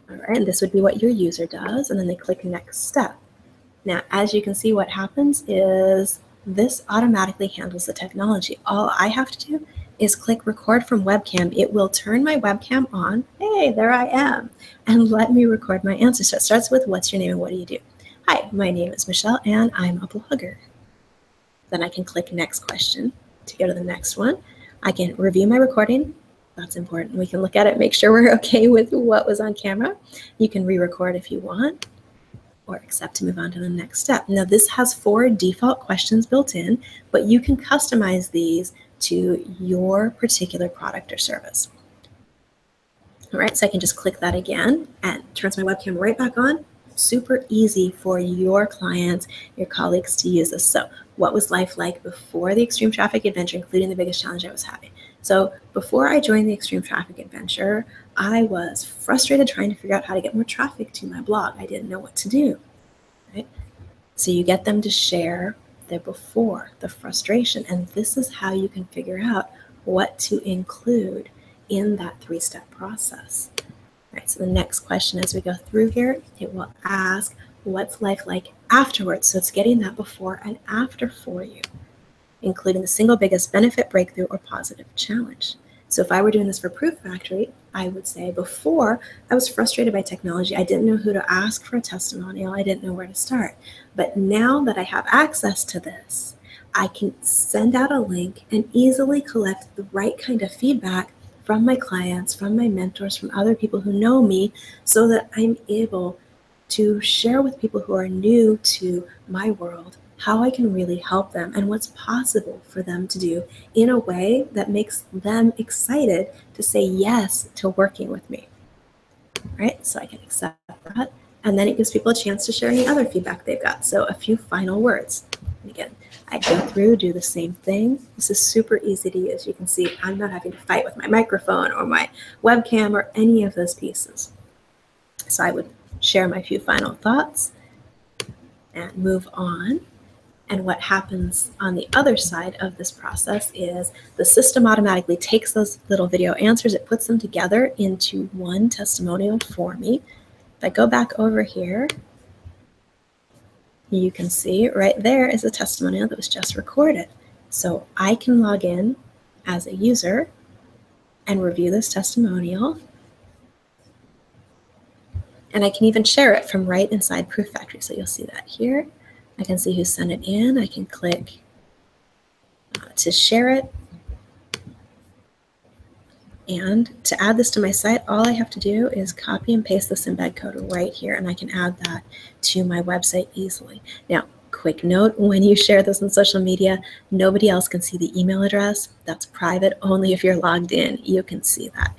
All right, and this would be what your user does, and then they click next step. Now, as you can see, what happens is this automatically handles the technology. All I have to do is click record from webcam. It will turn my webcam on. Hey, there I am. And let me record my answer. So it starts with, what's your name and what do you do? Hi, my name is Michelle and I'm a blogger. Then I can click next question to go to the next one. I can review my recording. That's important. We can look at it, make sure we're okay with what was on camera. You can re-record if you want, or accept to move on to the next step. Now this has 4 default questions built in, but you can customize these to your particular product or service. All right, so I can just click that again and turns my webcam right back on. Super easy for your clients, your colleagues to use this. So what was life like before the extreme traffic adventure, including the biggest challenge I was having? So before I joined the extreme traffic adventure, I was frustrated trying to figure out how to get more traffic to my blog. I didn't know what to do, right? So you get them to share the before, the frustration, and this is how you can figure out what to include in that 3-step process. All right, so the next question as we go through here, it will ask, what's life like afterwards? So it's getting that before and after for you, including the single biggest benefit, breakthrough, or positive challenge. So if I were doing this for Proof Factory, I would say before I was frustrated by technology. I didn't know who to ask for a testimonial. I didn't know where to start. But now that I have access to this, I can send out a link and easily collect the right kind of feedback from my clients, from my mentors, from other people who know me, so that I'm able to share with people who are new to my world how I can really help them and what's possible for them to do in a way that makes them excited to say yes to working with me. Right? So I can accept that. And then it gives people a chance to share any other feedback they've got. So a few final words. And again, I go through, do the same thing. This is super easy to use. You can see I'm not having to fight with my microphone or my webcam or any of those pieces. So I would share my few final thoughts and move on. And what happens on the other side of this process is the system automatically takes those little video answers, it puts them together into one testimonial for me. If I go back over here, you can see right there is a testimonial that was just recorded. So I can log in as a user and review this testimonial. And I can even share it from right inside Proof Factory. So you'll see that here. I can see who sent it in. I can click to share it. And to add this to my site, all I have to do is copy and paste this embed code right here, and I can add that to my website easily. Now, quick note, when you share this on social media, nobody else can see the email address. That's private. Only if you're logged in, you can see that.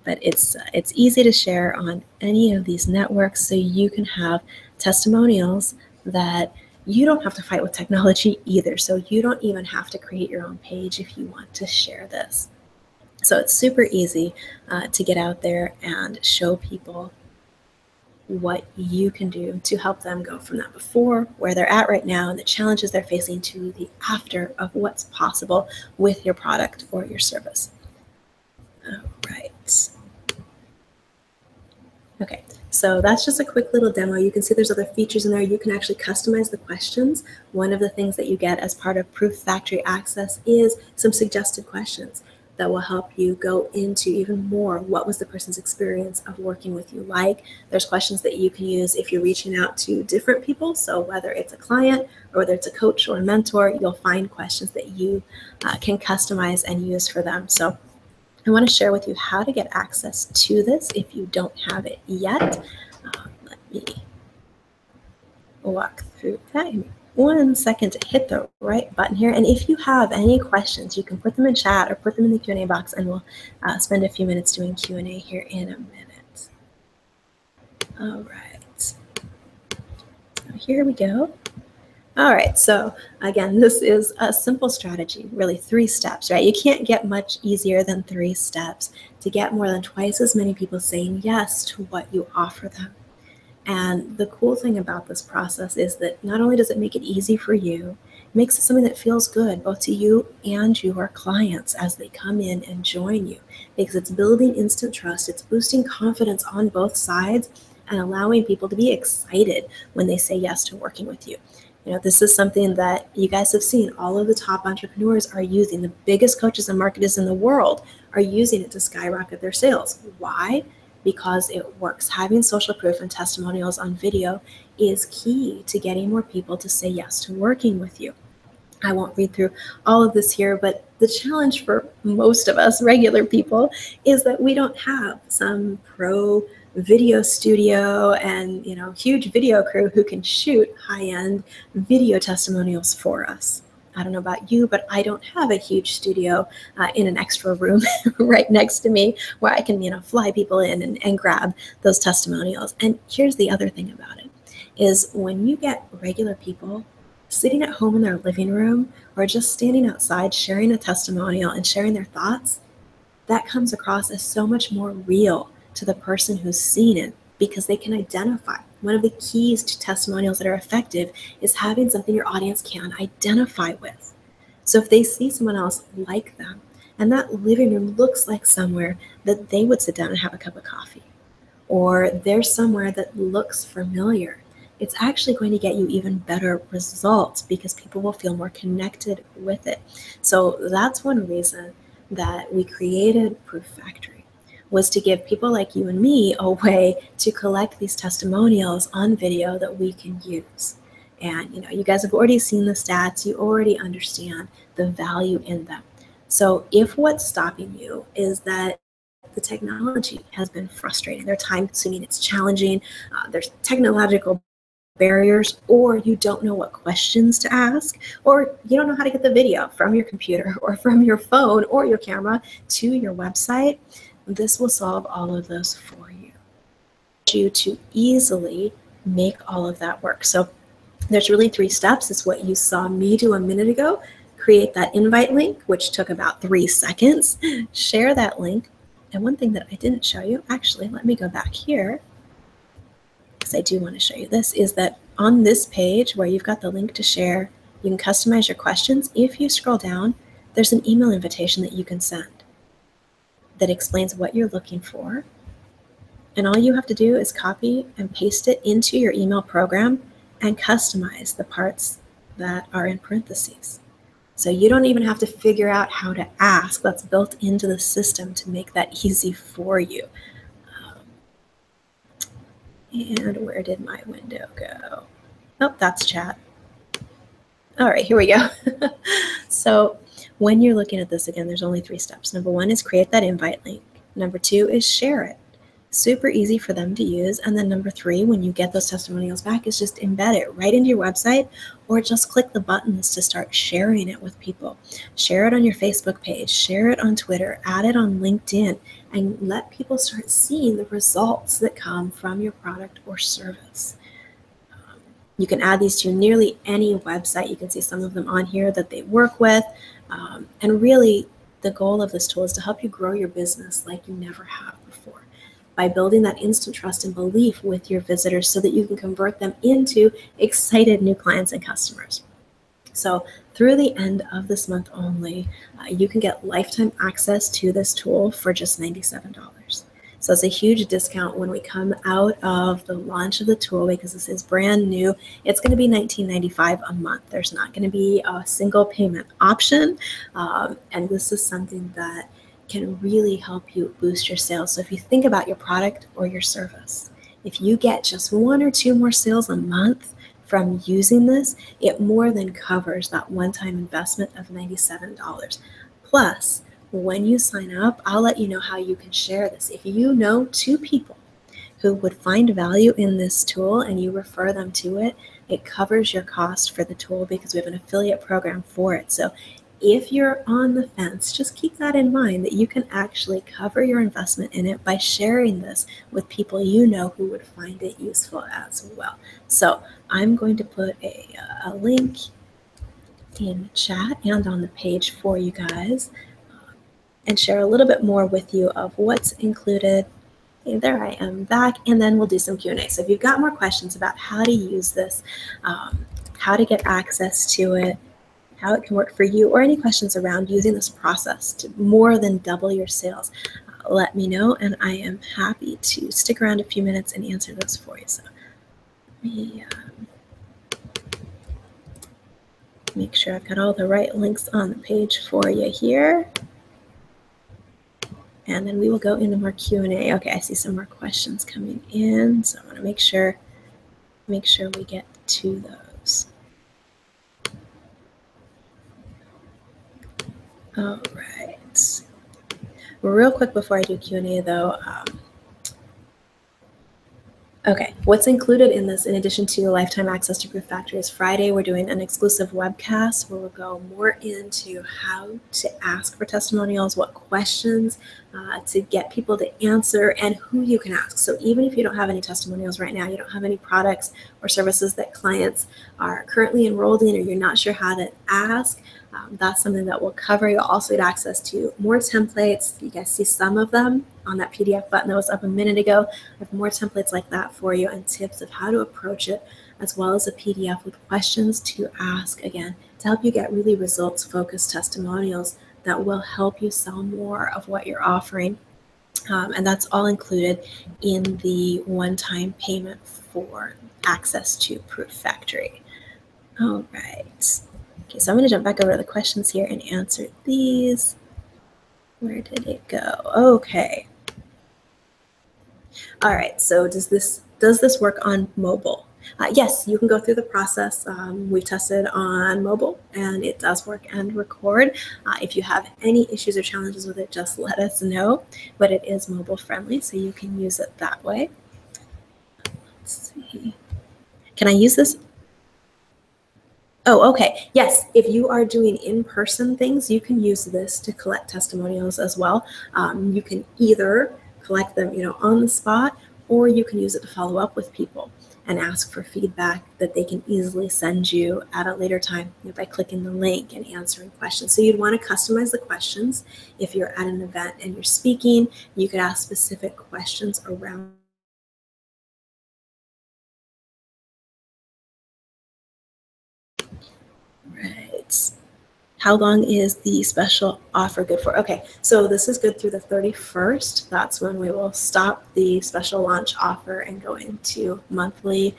But it's easy to share on any of these networks, so you can have testimonials that you don't have to fight with technology either. So you don't even have to create your own page if you want to share this. So it's super easy to get out there and show people what you can do to help them go from that before, where they're at right now, and the challenges they're facing, to the after of what's possible with your product or your service. All right. Okay, so that's just a quick little demo. You can see there's other features in there. You can actually customize the questions. One of the things that you get as part of Proof Factory Access is some suggested questions that will help you go into even more what was the person's experience of working with you like. There's questions that you can use if you're reaching out to different people. So whether it's a client or whether it's a coach or a mentor, you'll find questions that you can customize and use for them. So I want to share with you how to get access to this if you don't have it yet. Let me walk through that. Give me 1 second to hit the right button here. And if you have any questions, you can put them in chat or put them in the Q&A box, and we'll spend a few minutes doing Q&A here in a minute. All right. So here we go. All right, so again, this is a simple strategy, really 3 steps, right? You can't get much easier than 3 steps to get more than twice as many people saying yes to what you offer them. And the cool thing about this process is that not only does it make it easy for you, it makes it something that feels good both to you and your clients as they come in and join you, because it's building instant trust, it's boosting confidence on both sides, and allowing people to be excited when they say yes to working with you. You know, this is something that you guys have seen. All of the top entrepreneurs are using. The biggest coaches and marketers in the world are using it to skyrocket their sales. Why? Because it works. Having social proof and testimonials on video is key to getting more people to say yes to working with you. I won't read through all of this here, but the challenge for most of us regular people is that we don't have some pro video studio and huge video crew who can shoot high-end video testimonials for us. I don't know about you, but I don't have a huge studio in an extra room right next to me where I can fly people in and grab those testimonials. And here's the other thing about it is when you get regular people sitting at home in their living room or just standing outside sharing a testimonial and sharing their thoughts, that comes across as so much more real to the person who's seen it because they can identify. One of the keys to testimonials that are effective is having something your audience can identify with. So if they see someone else like them and that living room looks like somewhere that they would sit down and have a cup of coffee, or there's somewhere that looks familiar, it's actually going to get you even better results because people will feel more connected with it. So that's one reason that we created Proof Factory, was to give people like you and me a way to collect these testimonials on video that we can use. And you guys have already seen the stats, you already understand the value in them. So if what's stopping you is that the technology has been frustrating, they're time consuming, it's challenging, there's technological barriers, or you don't know what questions to ask, or you don't know how to get the video from your computer or from your phone or your camera to your website, this will solve all of those for you to easily make all of that work. So there's really 3 steps. It's what you saw me do a minute ago. Create that invite link, which took about 3 seconds. Share that link. And one thing that I didn't show you, actually, let me go back here, because I do want to show you this, is that on this page where you've got the link to share, you can customize your questions. If you scroll down, there's an email invitation that you can send that explains what you're looking for. And all you have to do is copy and paste it into your email program and customize the parts that are in parentheses. So you don't even have to figure out how to ask. That's built into the system to make that easy for you. And where did my window go? Oh, that's chat. All right, here we go. So when you're looking at this, again, there's only 3 steps. Number 1 is create that invite link. Number 2 is share it. Super easy for them to use. And then number 3, when you get those testimonials back, is just embed it right into your website, or just click the buttons to start sharing it with people. Share it on your Facebook page, share it on Twitter, add it on LinkedIn, and let people start seeing the results that come from your product or service. You can add these to nearly any website. You can see some of them on here that they work with. And really, the goal of this tool is to help you grow your business like you never have before, by building that instant trust and belief with your visitors so that you can convert them into excited new clients and customers. So through the end of this month only, you can get lifetime access to this tool for just $97. So it's a huge discount when we come out of the launch of the tool, because this is brand new. It's going to be $19.95 a month. There's not going to be a single payment option. And this is something that can really help you boost your sales. So if you think about your product or your service, if you get just 1 or 2 more sales a month from using this, it more than covers that one-time investment of $97. Plus, when you sign up, I'll let you know how you can share this. If you know 2 people who would find value in this tool and you refer them to it, it covers your cost for the tool because we have an affiliate program for it. So if you're on the fence, just keep that in mind, that you can actually cover your investment in it by sharing this with people you know who would find it useful as well. So I'm going to put a link in the chat and on the page for you guys, and share a little bit more with you of what's included. Okay, there I am back, and then we'll do some Q&A. So if you've got more questions about how to use this, how to get access to it, how it can work for you, or any questions around using this process to more than double your sales, let me know, and I am happy to stick around a few minutes and answer those for you. So let me make sure I've got all the right links on the page for you here. And then we will go into more Q&A. Okay, I see some more questions coming in, so I want to make sure make sure we get to those. All right. Real quick before I do Q&A though, okay, what's included in this, in addition to lifetime access to Proof Factory, is Friday we're doing an exclusive webcast where we'll go more into how to ask for testimonials, what questions to get people to answer, and who you can ask. So even if you don't have any testimonials right now, you don't have any products or services that clients are currently enrolled in, or you're not sure how to ask, that's something that we'll cover. You'll also get access to more templates. You guys see some of them on that PDF button that was up a minute ago. I have more templates like that for you and tips of how to approach it, as well as a PDF with questions to ask, again, to help you get really results-focused testimonials that will help you sell more of what you're offering. And that's all included in the one-time payment for access to Proof Factory. All right. Okay, so I'm going to jump back over to the questions here and answer these. Where did it go? Okay. All right, so does this work on mobile? Yes, you can go through the process. We've tested on mobile and it does work and record. If you have any issues or challenges with it, just let us know, but it is mobile friendly, so you can use it that way. Let's see. Can I use this? Oh, okay. Yes, if you are doing in-person things, you can use this to collect testimonials as well. You can either collect them, on the spot, or you can use it to follow up with people and ask for feedback that they can easily send you at a later time by clicking the link and answering questions. So you'd want to customize the questions. If you're at an event and you're speaking, you could ask specific questions around. Right. How long is the special offer good for? Okay, so this is good through the 31st. That's when we will stop the special launch offer and go into monthly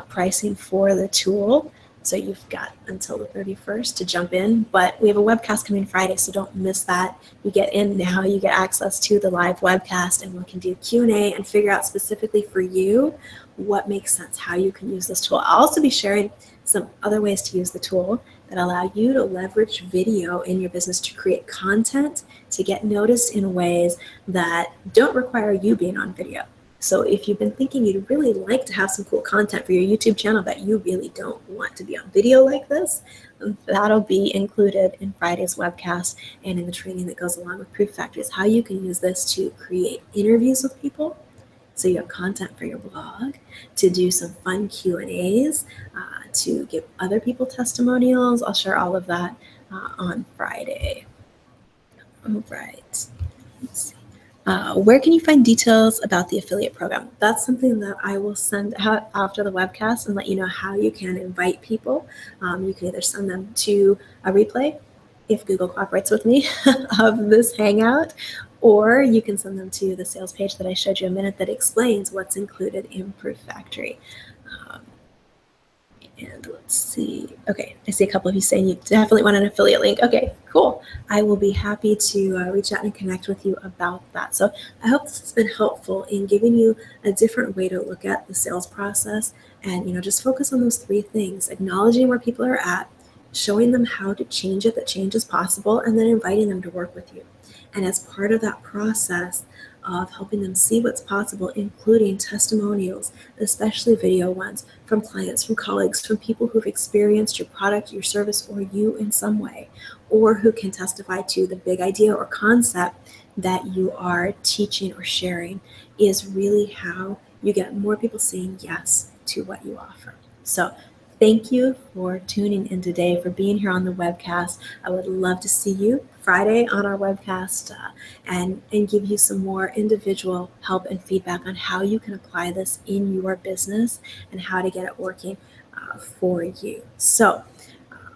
pricing for the tool. So you've got until the 31st to jump in, but we have a webcast coming Friday, so don't miss that. You get in now, you get access to the live webcast, and we can do Q&A and figure out specifically for you what makes sense, how you can use this tool. I'll also be sharing some other ways to use the tool that allow you to leverage video in your business to create content, to get noticed in ways that don't require you being on video. So if you've been thinking you'd really like to have some cool content for your YouTube channel, but you really don't want to be on video like this, that'll be included in Friday's webcast and in the training that goes along with Proof Factory, is how you can use this to create interviews with people. So you have content for your blog, to do some fun Q&As, to give other people testimonials. I'll share all of that on Friday. All right. Let's see. Where can you find details about the affiliate program? That's something that I will send out after the webcast and let you know how you can invite people. You can either send them to a replay, if Google cooperates with me, of this Hangout, or you can send them to the sales page that I showed you a minute that explains what's included in Proof Factory. And let's see. Okay, I see a couple of you saying you definitely want an affiliate link. Okay, cool. I will be happy to reach out and connect with you about that. So I hope this has been helpful in giving you a different way to look at the sales process and, just focus on those three things: acknowledging where people are at, showing them how to change it, that change is possible, and then inviting them to work with you. And as part of that process of helping them see what's possible, including testimonials, especially video ones, from clients, from colleagues, from people who've experienced your product, your service, or you in some way, or who can testify to the big idea or concept that you are teaching or sharing, is really how you get more people saying yes to what you offer. So thank you for tuning in today, for being here on the webcast. I would love to see you Friday on our webcast and give you some more individual help and feedback on how you can apply this in your business and how to get it working for you. So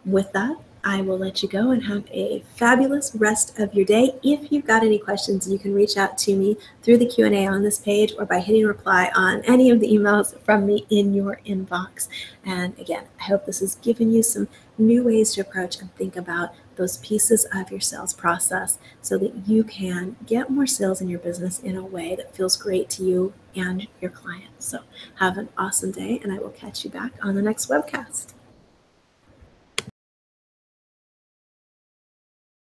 with that, I will let you go and have a fabulous rest of your day. If you've got any questions, you can reach out to me through the Q&A on this page or by hitting reply on any of the emails from me in your inbox. And again, I hope this has given you some new ways to approach and think about those pieces of your sales process so that you can get more sales in your business in a way that feels great to you and your clients. So have an awesome day, and I will catch you back on the next webcast.